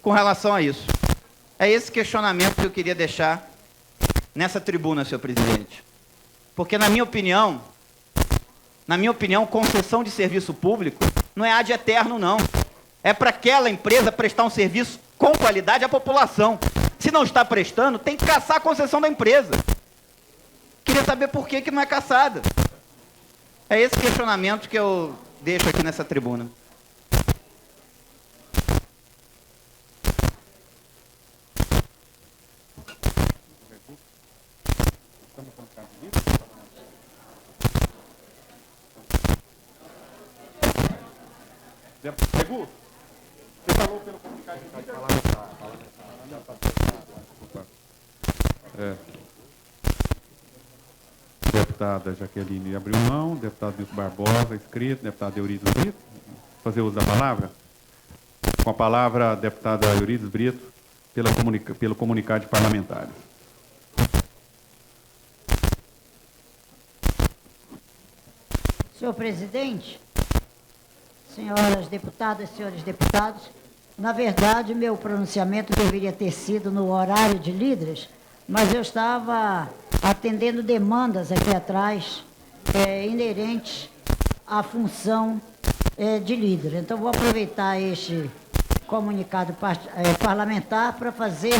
com relação a isso? É esse questionamento que eu queria deixar nessa tribuna, senhor presidente. Porque, na minha opinião, concessão de serviço público não é ad eterno, não. É para aquela empresa prestar um serviço com qualidade à população. Se não está prestando, tem que caçar a concessão da empresa. Queria saber por que não é caçada. É esse questionamento que eu deixo aqui nessa tribuna. Você falou pelo comunicado de Deputada Jaqueline abriu mão, deputado Milton Barbosa, inscrito, deputado Eurides Brito, fazer uso da palavra. Com a palavra, a deputada Eurides Brito, pelo comunicado de parlamentares. Senhor presidente, senhoras deputadas, senhores deputados, na verdade, meu pronunciamento deveria ter sido no horário de líderes, mas eu estava atendendo demandas aqui atrás, inerentes à função de líder. Então, vou aproveitar este comunicado parlamentar para fazer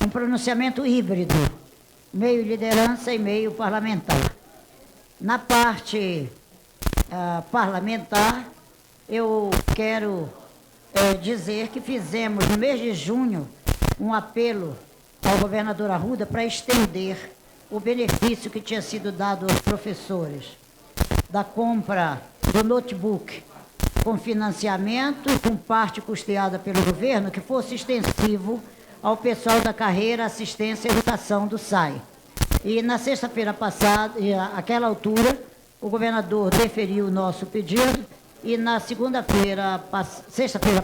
um pronunciamento híbrido, meio liderança e meio parlamentar. Na parte parlamentar, eu quero dizer que fizemos, no mês de junho, um apelo ao governador Arruda para estender o benefício que tinha sido dado aos professores da compra do notebook com financiamento e com parte custeada pelo governo, que fosse extensivo ao pessoal da carreira Assistência e Educação do SAI. E na sexta-feira passada, àquela altura, o governador deferiu o nosso pedido e na sexta-feira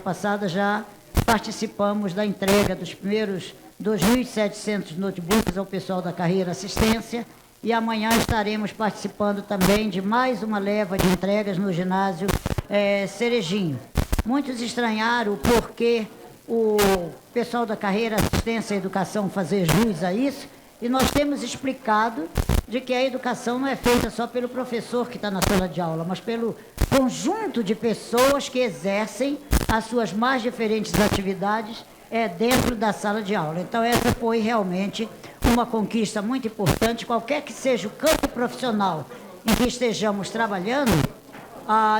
passada já participamos da entrega dos primeiros 2.700 notebooks ao pessoal da carreira Assistência e amanhã estaremos participando também de mais uma leva de entregas no ginásio Cerejinho. Muitos estranharam o porquê o pessoal da carreira Assistência e Educação fazer jus a isso, e nós temos explicado de que a educação não é feita só pelo professor que está na sala de aula, mas pelo conjunto de pessoas que exercem as suas mais diferentes atividades dentro da sala de aula. Então, essa foi realmente uma conquista muito importante. Qualquer que seja o campo profissional em que estejamos trabalhando,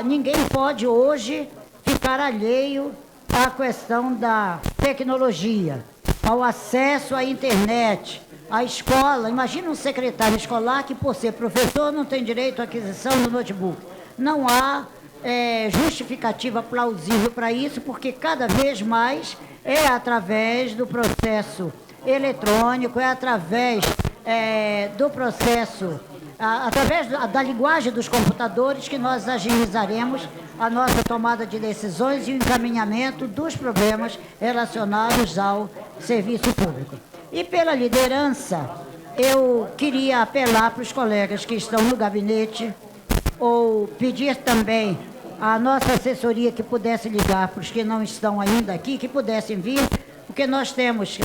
ninguém pode hoje ficar alheio à questão da tecnologia, ao acesso à internet, à escola. Imagina um secretário escolar que, por ser professor, não tem direito à aquisição do notebook. Não há justificativa plausível para isso, porque cada vez mais é através do processo eletrônico, é através do processo, através da linguagem dos computadores que nós agilizaremos a nossa tomada de decisões e o encaminhamento dos problemas relacionados ao serviço público. E pela liderança, eu queria apelar para os colegas que estão no gabinete, ou pedir também à nossa assessoria que pudesse ligar para os que não estão ainda aqui, que pudessem vir, porque nós temos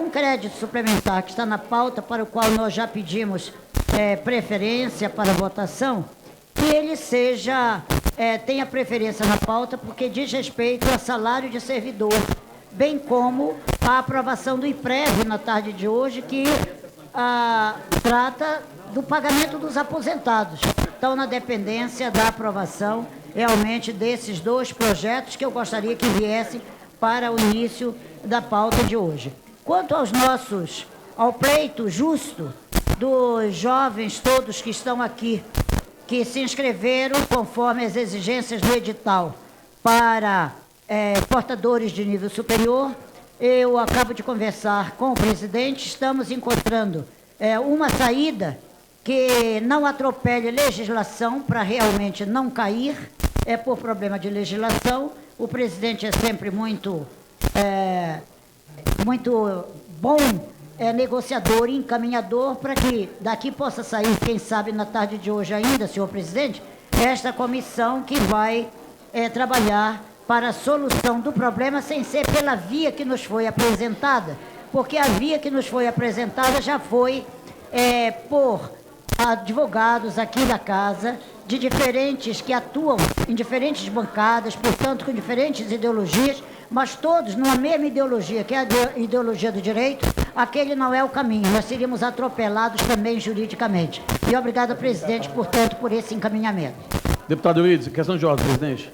um crédito suplementar que está na pauta, para o qual nós já pedimos preferência para votação, que ele tenha preferência na pauta, porque diz respeito a salário de servidor, bem como a aprovação do IPREV na tarde de hoje, que trata do pagamento dos aposentados. Então, na dependência da aprovação realmente desses dois projetos que eu gostaria que viessem para o início da pauta de hoje. Quanto ao pleito justo dos jovens todos que estão aqui, que se inscreveram conforme as exigências do edital para portadores de nível superior, eu acabo de conversar com o presidente, estamos encontrando uma saída que não atropele legislação para realmente não cair, por problema de legislação. O presidente é sempre muito bom negociador e encaminhador para que daqui possa sair, quem sabe na tarde de hoje ainda, senhor presidente, esta comissão que vai trabalhar para a solução do problema sem ser pela via que nos foi apresentada, porque a via que nos foi apresentada já foi por advogados aqui da casa, de diferentes, que atuam em diferentes bancadas, portanto, com diferentes ideologias, mas todos numa mesma ideologia, que é a ideologia do direito. Aquele não é o caminho, nós seríamos atropelados também juridicamente. E obrigado, presidente, portanto, por esse encaminhamento. Deputado Eurides, questão de ordem, presidente.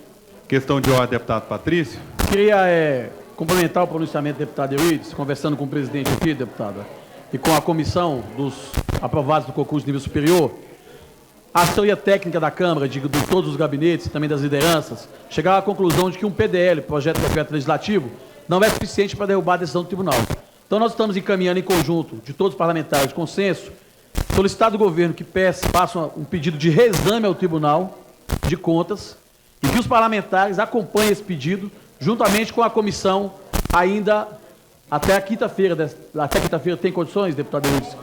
Questão de ordem, deputado Patrício. Queria complementar o pronunciamento do deputado Eurides, conversando com o presidente aqui, deputada, e com a comissão dos aprovados do concurso de nível superior. A assessoria técnica da Câmara, de todos os gabinetes e também das lideranças, chegaram à conclusão de que um PDL, Projeto de Decreto Legislativo, não é suficiente para derrubar a decisão do tribunal. Então, nós estamos encaminhando em conjunto, de todos os parlamentares, de consenso, solicitar do governo que faça um pedido de reexame ao Tribunal de Contas e que os parlamentares acompanhem esse pedido, juntamente com a comissão, ainda até quinta-feira. Até quinta-feira tem condições, deputado Eurides?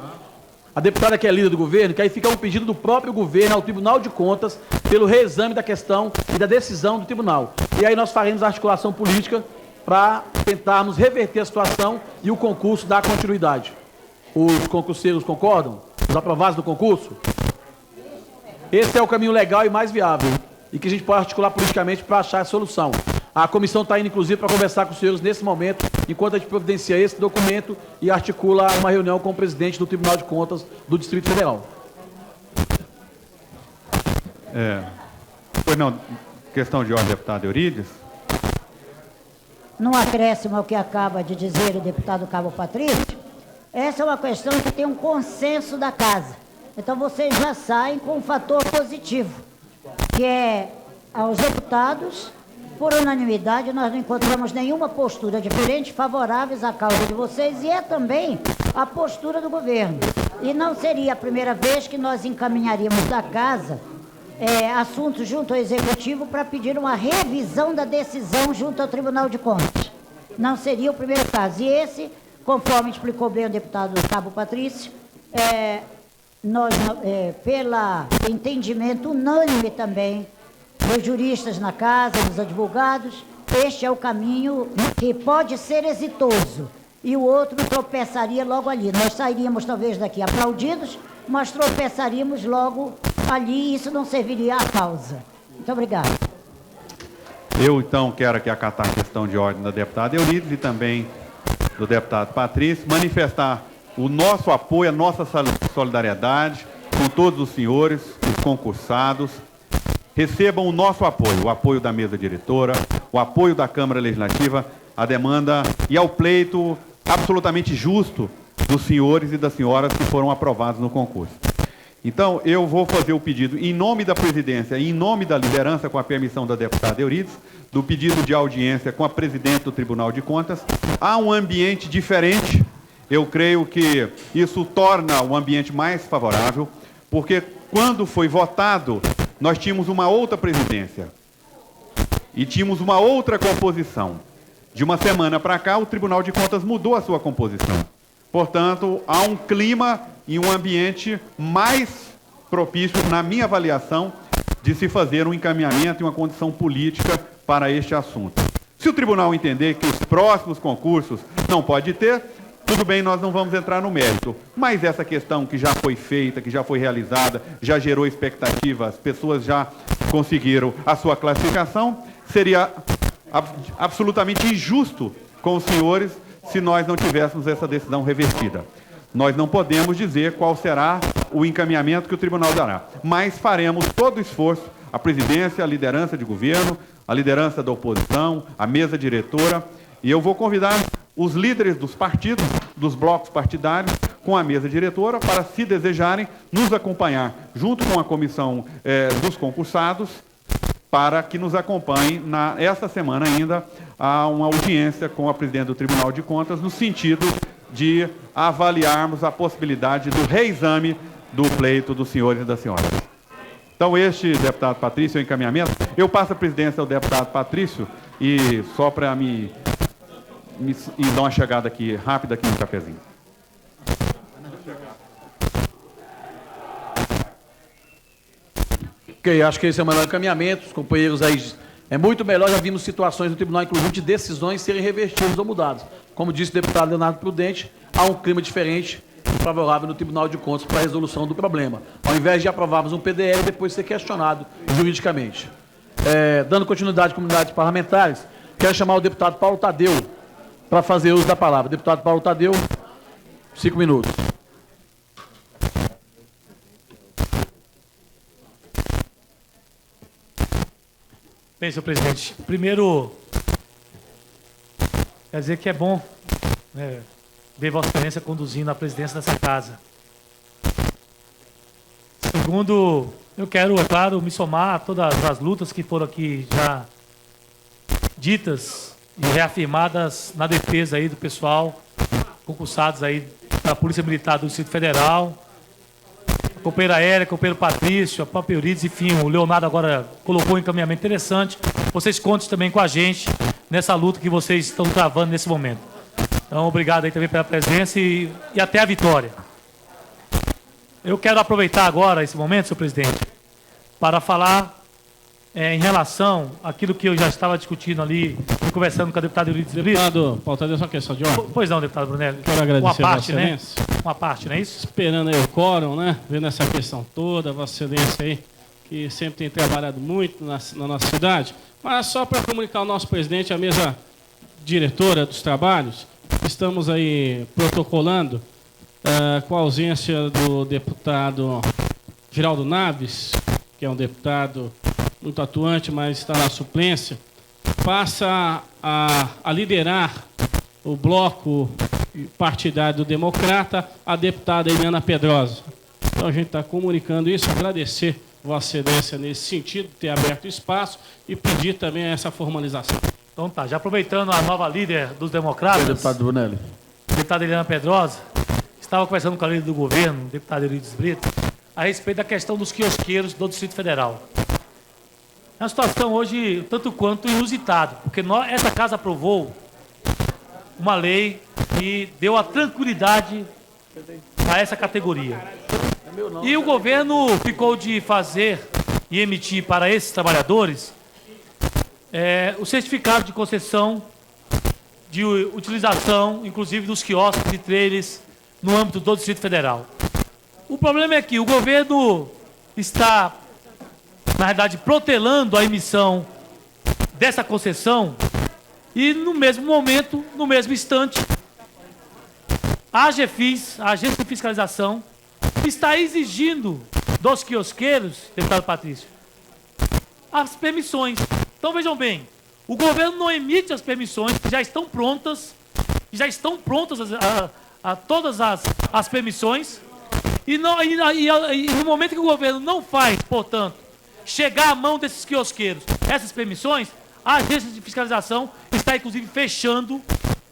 A deputada que é líder do governo, que aí fica um pedido do próprio governo ao Tribunal de Contas pelo reexame da questão e da decisão do tribunal. E aí nós faremos a articulação política para tentarmos reverter a situação e o concurso dar continuidade. Os concurseiros concordam? Os aprovados do concurso? Esse é o caminho legal e mais viável, e que a gente pode articular politicamente para achar a solução. A comissão está indo, inclusive, para conversar com os senhores nesse momento, enquanto a gente providencia esse documento e articula uma reunião com o presidente do Tribunal de Contas do Distrito Federal. Pois não, questão de ordem, deputado Eurides. Num acréscimo ao que acaba de dizer o deputado Cabo Patrício, Essa é uma questão que tem um consenso da casa. Então, vocês já saem com um fator positivo, que é aos deputados, por unanimidade, nós não encontramos nenhuma postura diferente, favoráveis à causa de vocês, e é também a postura do governo. E não seria a primeira vez que nós encaminharíamos da casa assuntos junto ao Executivo para pedir uma revisão da decisão junto ao Tribunal de Contas. Não seria o primeiro caso. E esse, conforme explicou bem o deputado Cabo Patrício, nós, pelo entendimento unânime também dos juristas na casa, dos advogados, este é o caminho que pode ser exitoso. E o outro tropeçaria logo ali. Nós sairíamos talvez daqui aplaudidos, mas tropeçaríamos logo ali e isso não serviria à causa. Muito obrigada. Eu, então, quero aqui acatar a questão de ordem da deputada Eurides e também do deputado Patrício, manifestar o nosso apoio, a nossa solidariedade com todos os senhores, os concursados. Recebam o nosso apoio, o apoio da mesa diretora, o apoio da Câmara Legislativa, a demanda e ao pleito absolutamente justo dos senhores e das senhoras que foram aprovados no concurso. Então, eu vou fazer o pedido em nome da presidência e em nome da liderança, com a permissão da deputada Eurides, do pedido de audiência com a presidente do Tribunal de Contas. Há um ambiente diferente, eu creio que isso torna o ambiente mais favorável, porque quando foi votado, nós tínhamos uma outra presidência e tínhamos uma outra composição. De uma semana para cá, o Tribunal de Contas mudou a sua composição. Portanto, há um clima e um ambiente mais propício, na minha avaliação, de se fazer um encaminhamento e uma condição política para este assunto. Se o tribunal entender que os próximos concursos não pode ter, tudo bem, nós não vamos entrar no mérito. Mas essa questão que já foi feita, que já foi realizada, já gerou expectativa, as pessoas já conseguiram a sua classificação, seria absolutamente injusto com os senhores se nós não tivéssemos essa decisão revertida. Nós não podemos dizer qual será o encaminhamento que o tribunal dará, mas faremos todo o esforço, a presidência, a liderança de governo, a liderança da oposição, a mesa diretora, e eu vou convidar os líderes dos partidos, dos blocos partidários, com a mesa diretora, para, se desejarem, nos acompanhar, junto com a comissão dos concursados, para que nos acompanhem, esta semana ainda, a uma audiência com a presidente do Tribunal de Contas, no sentido de avaliarmos a possibilidade do reexame do pleito dos senhores e das senhoras. Então, este, deputado Patrício, é o encaminhamento. Eu passo a presidência ao deputado Patrício, e só para me dar uma chegada aqui, rápida aqui no cafezinho. Ok, acho que esse é o melhor encaminhamento. Os companheiros aí, é muito melhor, já vimos situações no tribunal, inclusive, de decisões serem revertidas ou mudadas. Como disse o deputado Leonardo Prudente, há um clima diferente e favorável no Tribunal de Contas para a resolução do problema, ao invés de aprovarmos um PDL e depois ser questionado juridicamente. Dando continuidade às comunidades parlamentares, quero chamar o deputado Paulo Tadeu para fazer uso da palavra. Deputado Paulo Tadeu, 5 minutos. Bem, senhor presidente, primeiro, quer dizer que é bom ver Vossa Excelência conduzindo a presidência dessa casa. Segundo, eu quero, é claro, me somar a todas as lutas que foram aqui já ditas e reafirmadas na defesa aí do pessoal, concursados aí da Polícia Militar do Distrito Federal, a companheira Érica, o companheiro Patrício, a própria Eurides, enfim, o Leonardo agora colocou um encaminhamento interessante. Vocês contem também com a gente nessa luta que vocês estão travando nesse momento. Então, obrigado aí também pela presença e até a vitória. Eu quero aproveitar agora esse momento, senhor presidente, para falar em relação àquilo que eu já estava discutindo ali, conversando com a deputada Eurides. Deputado, Paulo Tadeu, só uma questão de ordem. Pois não, deputado Brunelli. Quero agradecer uma parte, a Vossa Excelência. Né? Uma parte, não é isso? Esperando aí o quórum, né? Vendo essa questão toda, Vossa Excelência aí, que sempre tem trabalhado muito na nossa cidade. Mas só para comunicar ao nosso presidente, a mesa diretora dos trabalhos, estamos aí protocolando com a ausência do deputado Geraldo Naves, que é um deputado muito atuante, mas está na suplência, passa a liderar o bloco partidário do Democrata, a deputada Eliana Pedrosa. Então a gente está comunicando isso, agradecer Vossa Excelência nesse sentido, ter aberto espaço e pedir também essa formalização. Então tá, já aproveitando a nova líder dos democratas, Deputado Brunelli. deputada Eliana Pedrosa, estava conversando com a líder do governo, deputado Eurides Brito, a respeito da questão dos quiosqueiros do Distrito Federal. É uma situação hoje tanto quanto inusitada, porque essa casa aprovou uma lei que deu a tranquilidade a essa categoria. E o governo ficou de fazer e emitir para esses trabalhadores o certificado de concessão de utilização, inclusive dos quiosques e trailers no âmbito do Distrito Federal. O problema é que o governo está, na verdade, protelando a emissão dessa concessão e, no mesmo momento, no mesmo instante, a AGFIS, a Agência de Fiscalização, está exigindo dos quiosqueiros, deputado Patrício, as permissões. Então, vejam bem, o governo não emite as permissões, que já estão prontas, todas as permissões, e no momento que o governo não faz, portanto, chegar à mão desses quiosqueiros essas permissões, a Agência de Fiscalização está, inclusive,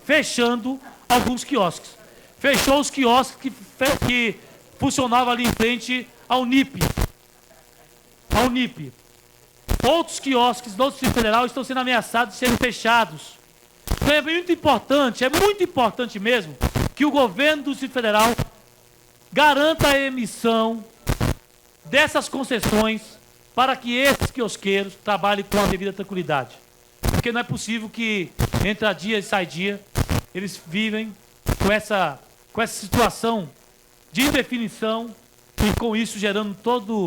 fechando alguns quiosques. Fechou os quiosques que funcionavam ali em frente ao NIP. Outros quiosques do Distrito Federal estão sendo ameaçados de serem fechados. Então é muito importante mesmo, que o governo do Distrito Federal garanta a emissão dessas concessões para que esses quiosqueiros trabalhem com a devida tranquilidade. Porque não é possível que, entra dia e sai dia, eles vivem com essa situação de indefinição e com isso gerando todo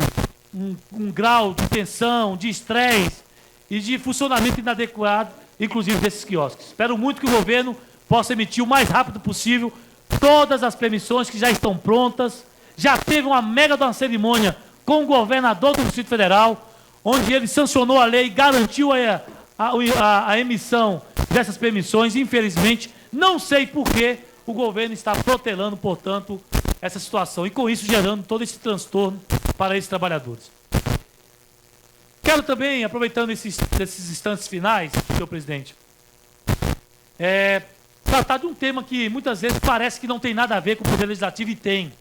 um grau de tensão, de estresse e de funcionamento inadequado, inclusive desses quiosques. Espero muito que o governo possa emitir o mais rápido possível todas as permissões que já estão prontas. Já teve uma mega de uma cerimônia com o governador do Distrito Federal, onde ele sancionou a lei e garantiu a emissão dessas permissões. Infelizmente, não sei por que o governo está protelando, portanto, essa situação e com isso gerando todo esse transtorno para esses trabalhadores. Quero também, aproveitando esses instantes finais, senhor presidente, tratar de um tema que muitas vezes parece que não tem nada a ver com o Poder Legislativo e tem,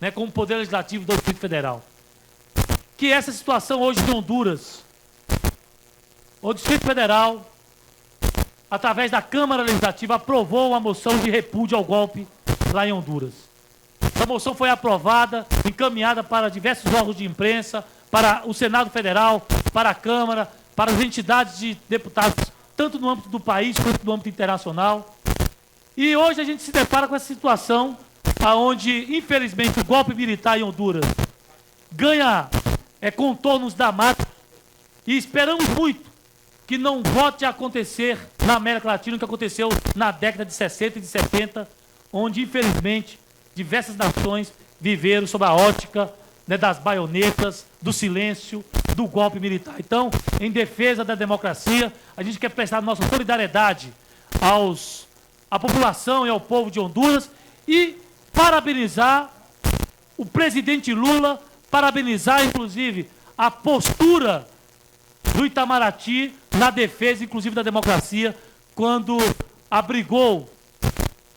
né, com o Poder Legislativo do Distrito Federal. Que essa situação hoje de Honduras, o Distrito Federal, através da Câmara Legislativa, aprovou uma moção de repúdio ao golpe lá em Honduras. Essa moção foi aprovada, encaminhada para diversos órgãos de imprensa, para o Senado Federal, para a Câmara, para as entidades de deputados, tanto no âmbito do país quanto no âmbito internacional. E hoje a gente se depara com essa situação onde, infelizmente, o golpe militar em Honduras ganha contornos dramáticos e esperamos muito que não volte a acontecer na América Latina o que aconteceu na década de 60 e de 70, onde, infelizmente, diversas nações viveram sob a ótica, né, das baionetas, do silêncio, do golpe militar. Então, em defesa da democracia, a gente quer prestar nossa solidariedade à população e ao povo de Honduras e parabenizar o presidente Lula, parabenizar, inclusive, a postura do Itamaraty na defesa, inclusive, da democracia, quando abrigou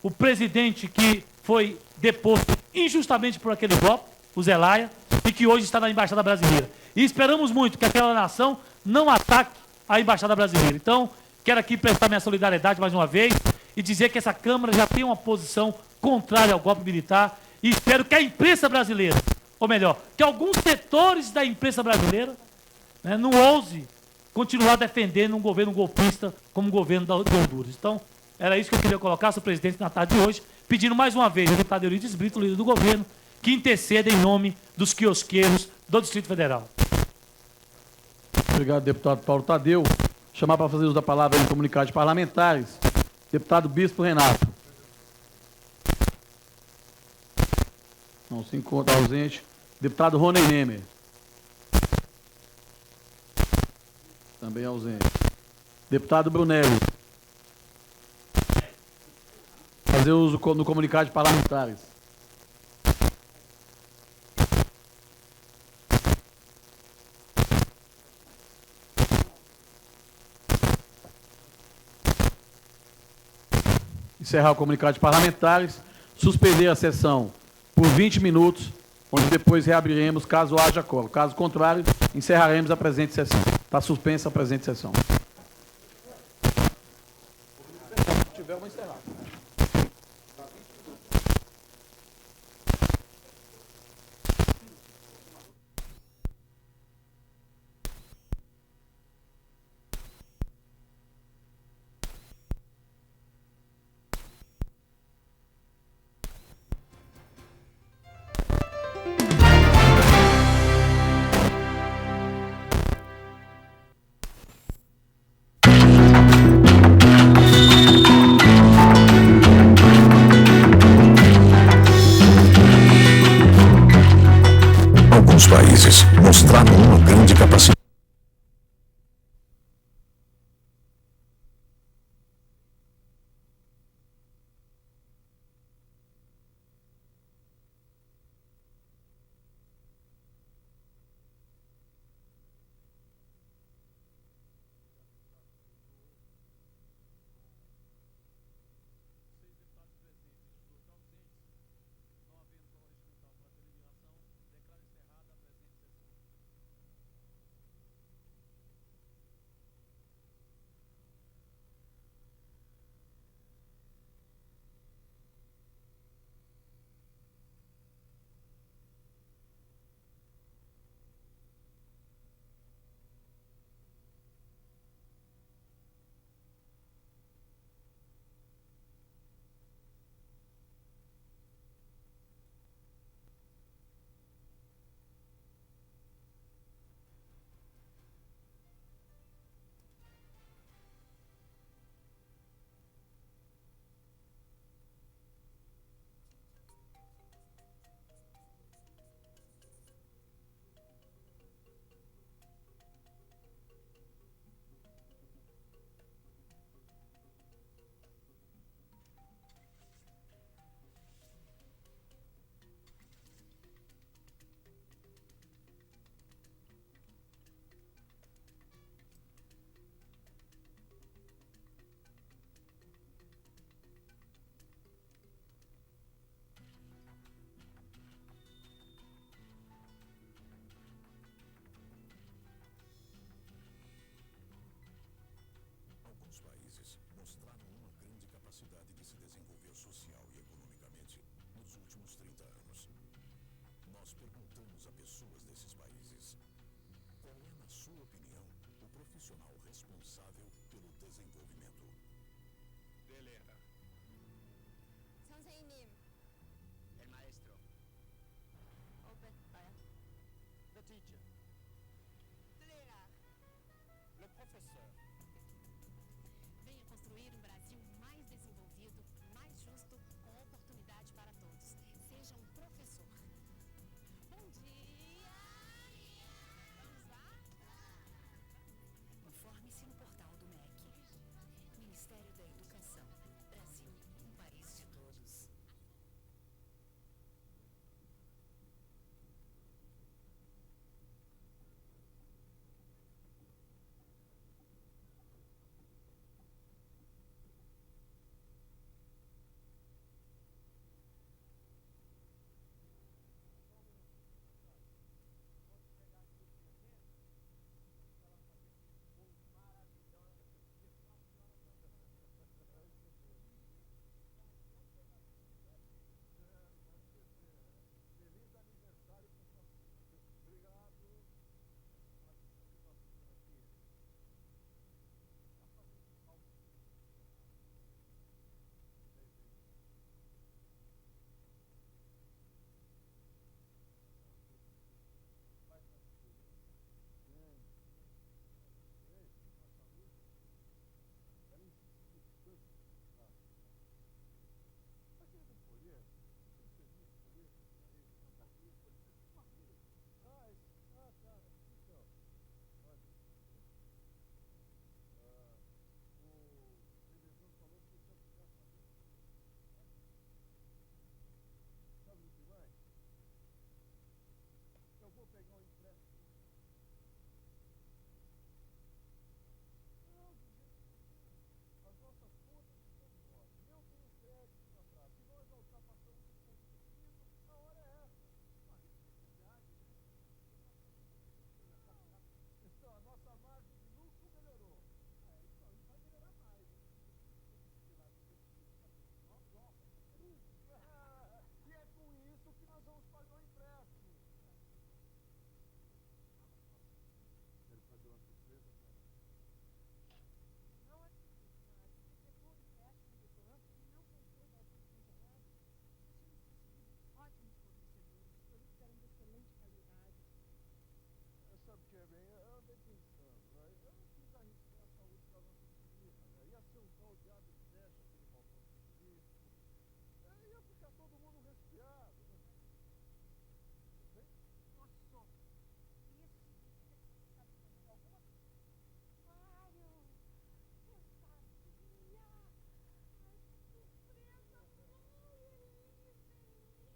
o presidente que foi deposto injustamente por aquele golpe, o Zelaya, e que hoje está na Embaixada Brasileira. E esperamos muito que aquela nação não ataque a Embaixada Brasileira. Então, quero aqui prestar minha solidariedade mais uma vez e dizer que essa Câmara já tem uma posição contrária ao golpe militar e espero que a imprensa brasileira, ou melhor, que alguns setores da imprensa brasileira, né, não ouse continuar defendendo um governo golpista como o governo de Honduras. Então, era isso que eu queria colocar, senhor presidente, na tarde de hoje, pedindo mais uma vez ao deputado Eurides Brito, líder do governo, que interceda em nome dos quiosqueiros do Distrito Federal. Obrigado, deputado Paulo Tadeu. Chamar para fazer uso da palavra em comunicados parlamentares, deputado Bispo Renato. Não se encontra ausente. Deputado Rony Nemer. Também ausente. Deputado Brunelli. fazer uso no comunicado de parlamentares. Encerrar o comunicado de parlamentares, suspender a sessão por 20 minutos, onde depois reabriremos caso haja quórum. Caso contrário, encerraremos a presente sessão. Está suspensa a presente sessão. Se tiver, eu vou encerrar. Alguns países mostraram uma grande capacidade. Alguns países mostraram uma grande capacidade de se desenvolver social e economicamente nos últimos 30 anos. Nós perguntamos a pessoas desses países: qual é, na sua opinião, o profissional responsável pelo desenvolvimento? Delera. 선생님. El maestro. The teacher. Delera. Le professeur. Venha construir um Brasil mais desenvolvido, mais justo, com oportunidade para todos. Seja um professor. Bom dia! Vamos lá? Informe-se no portal do MEC. Ministério da Educação. Brasil, um país de todos. o diabo fecha aquele balcão frigorífico. Ia ficar todo mundo resfriado, né? Bem? Nossa, isso significa que você está fazendo alguma coisa. Mário, eu sabia. Ai, que surpresa. Ai, é lindo, é lindo.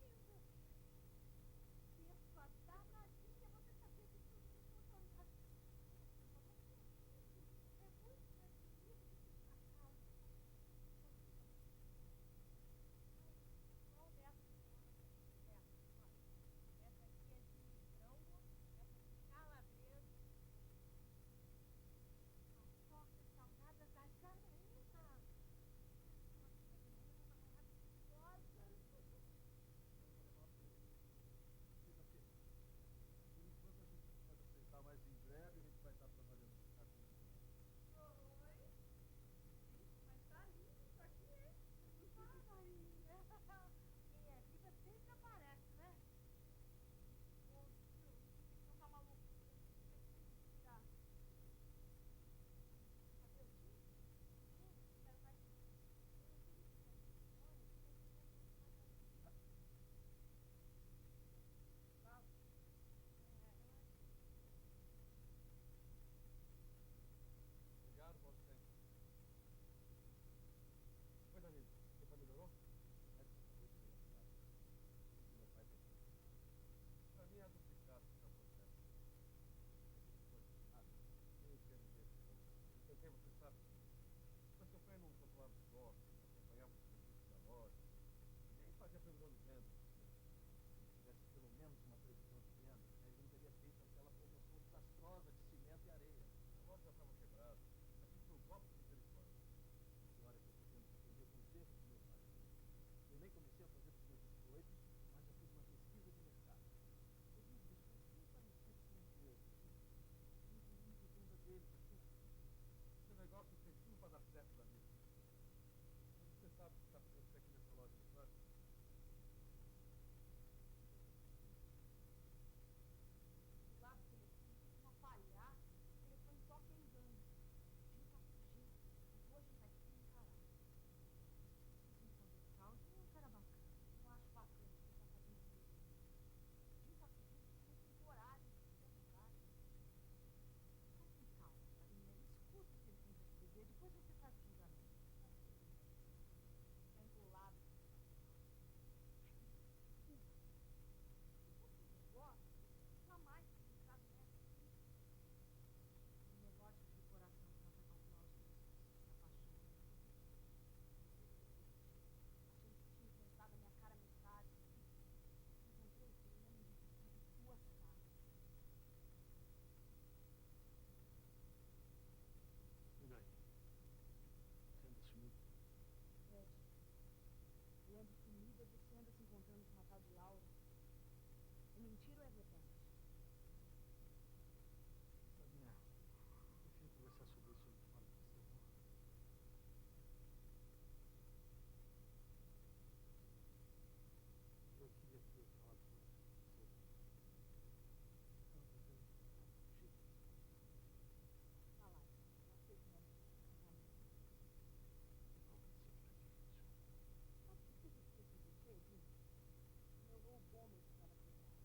Sua danadinha, você sabia de tudo isso. É muito mais bonito do que essa casa. Qual dessas? Essa aqui é de frango, essa de calabresa. As tortas salgadas da Janaína. Nossa, a Janaína tá maravilhosa. Por enquanto a gente pode aceitar, mas em breve a gente vai estar trabalhando com Oi. Mas tá lindo isso aqui, hein? Maria. Quem é viva sempre aparece, né? Ô, Gil, não tá maluco? Tá. Cadê o Gil? Espera mais. Obrigado, vosso tempo. Oi, Danilo, você já melhorou? Meu pai tem. Pra mim é duplicado o seu processo. Nem quero ver. Eu tentei, você sabe. Mas seu pai não controlava os blocos, acompanhava os serviços da loja, nem fazia previsão de venda. Se tivesse pelo menos uma previsão de venda, ele não teria feito aquela promoção desastrosa de cimento e areia. A loja já estava quebrada. Aquilo foi o golpe de misericórdia. A senhora que eu estou tendo que aprender com os erros do meu pai. Eu nem comecei a fazer os meus 18, mas já fiz uma pesquisa de mercado. Eu vi biscoitos bem parecidos com os meus. Muito venda deles, assim. Esse negócio tem tudo para dar certo da minha. Mas você sabe o que está acontecendo aqui nessa loja, não sabe? Lá do telefone, uma palhaça, o telefone toca e engana. O Gil tá fugindo. Hoje vai se encarar. Então, o Gil é um cara bacana. Eu acho bacana o que ele tá fazendo comigo. O Gil tá fugindo porque não tem coragem de ser verdade. Então, com calma, Marinha. Escuta o que ele tem pra te dizer, depois você faz o julgamento. É enrolado. Negócio, jamais publicado nessa. Um negócio de coração tenta calcular os riscos da paixão. Achei que tinha inventado a minha cara metade. Encontrei o veneno dividido em duas caras. E daí? Você anda sumido? Fred, eu ando sumida, você anda se encontrando com uma tal de Laura. É mentira ou é verdade? Sabinha, eu prefiro conversar sobre isso fora do seu. Eu queria ter falado com você. Estava tentando encontrar um jeito de se comunicar. Fala, eu aceito o nome do casamento. Talvez seja difícil. Sabe o que você fez, viu? Meu avô Gomes estava quebrado.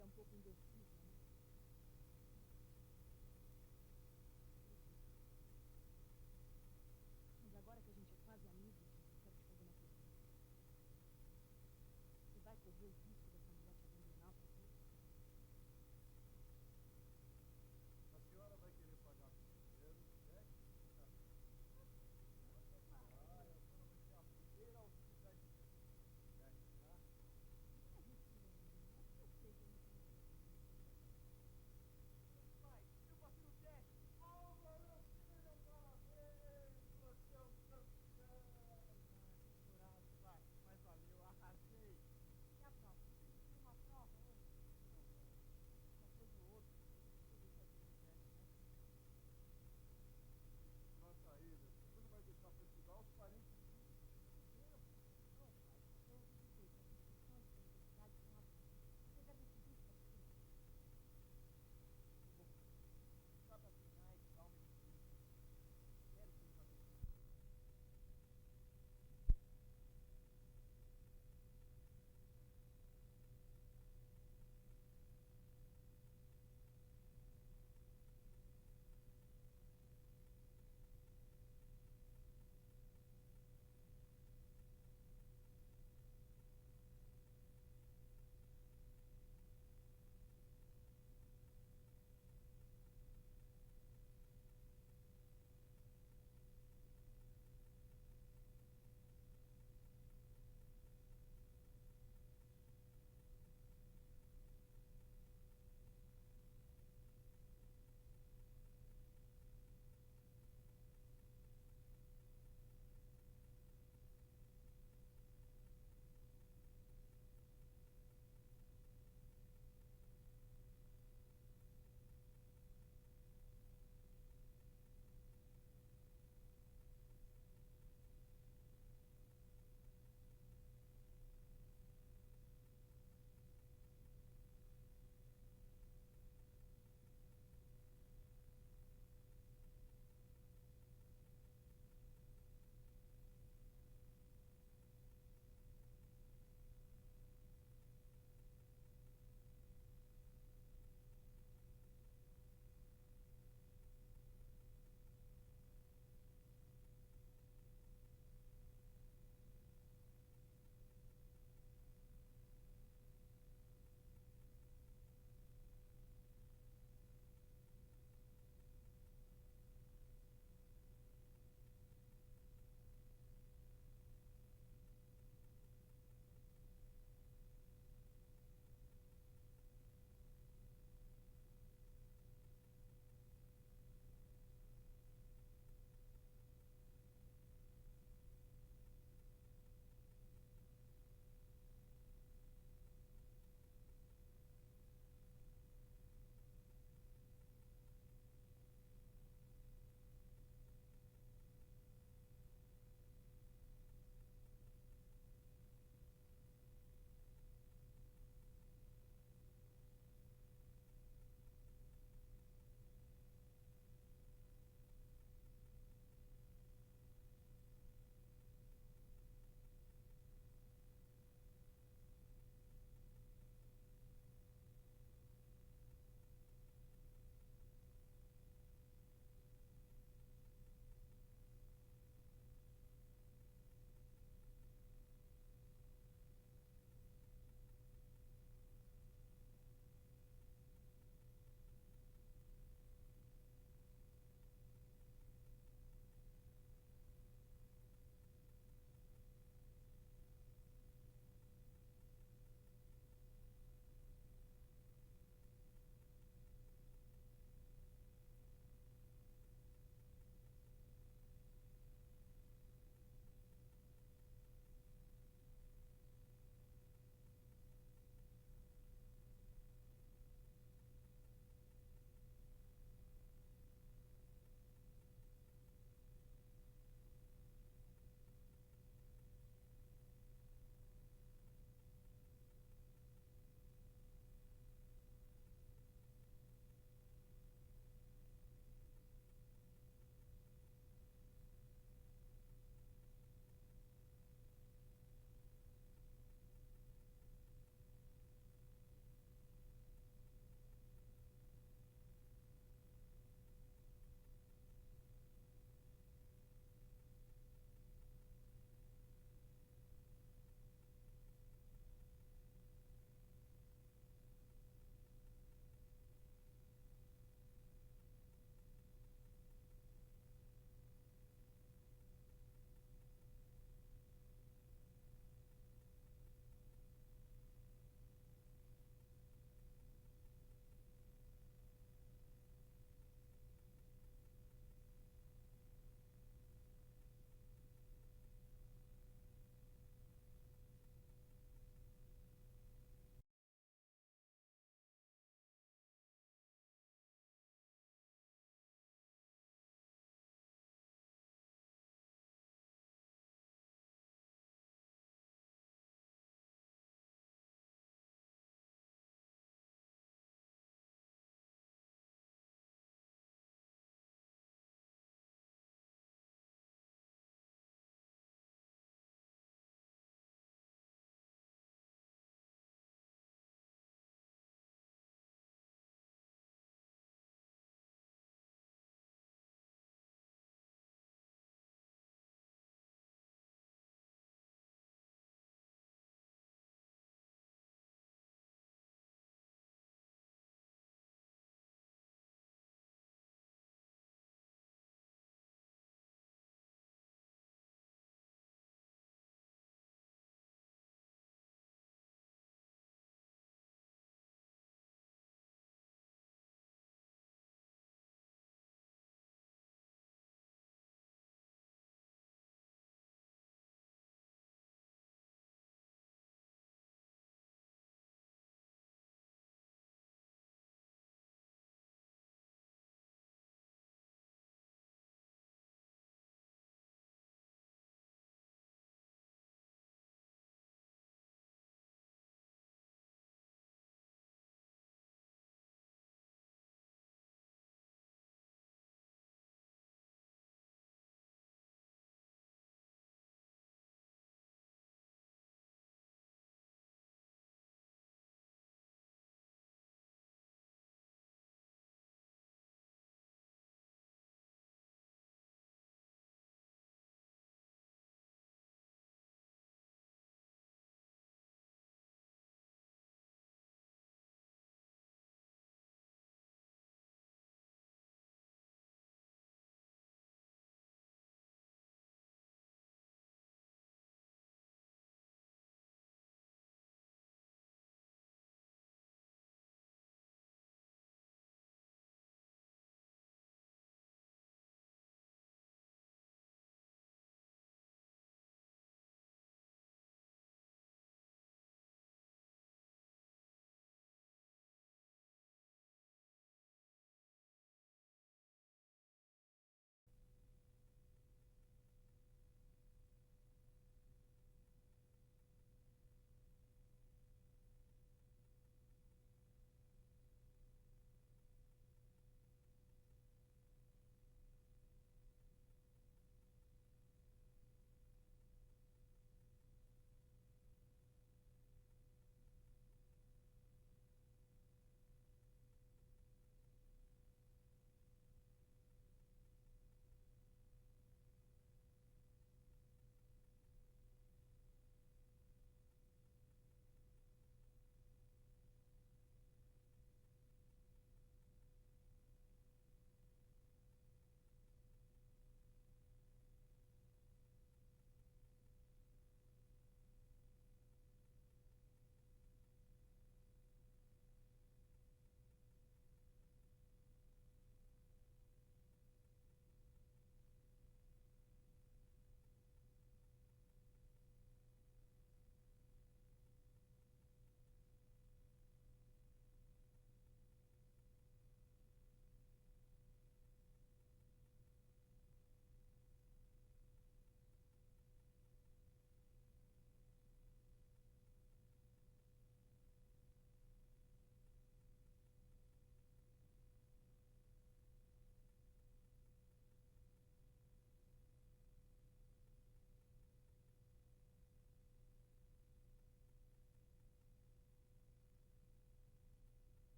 é um pouco indecisa, né? Mas agora que a gente é quase amigo, eu quero te fazer uma pergunta. Você vai cobrir o vídeo?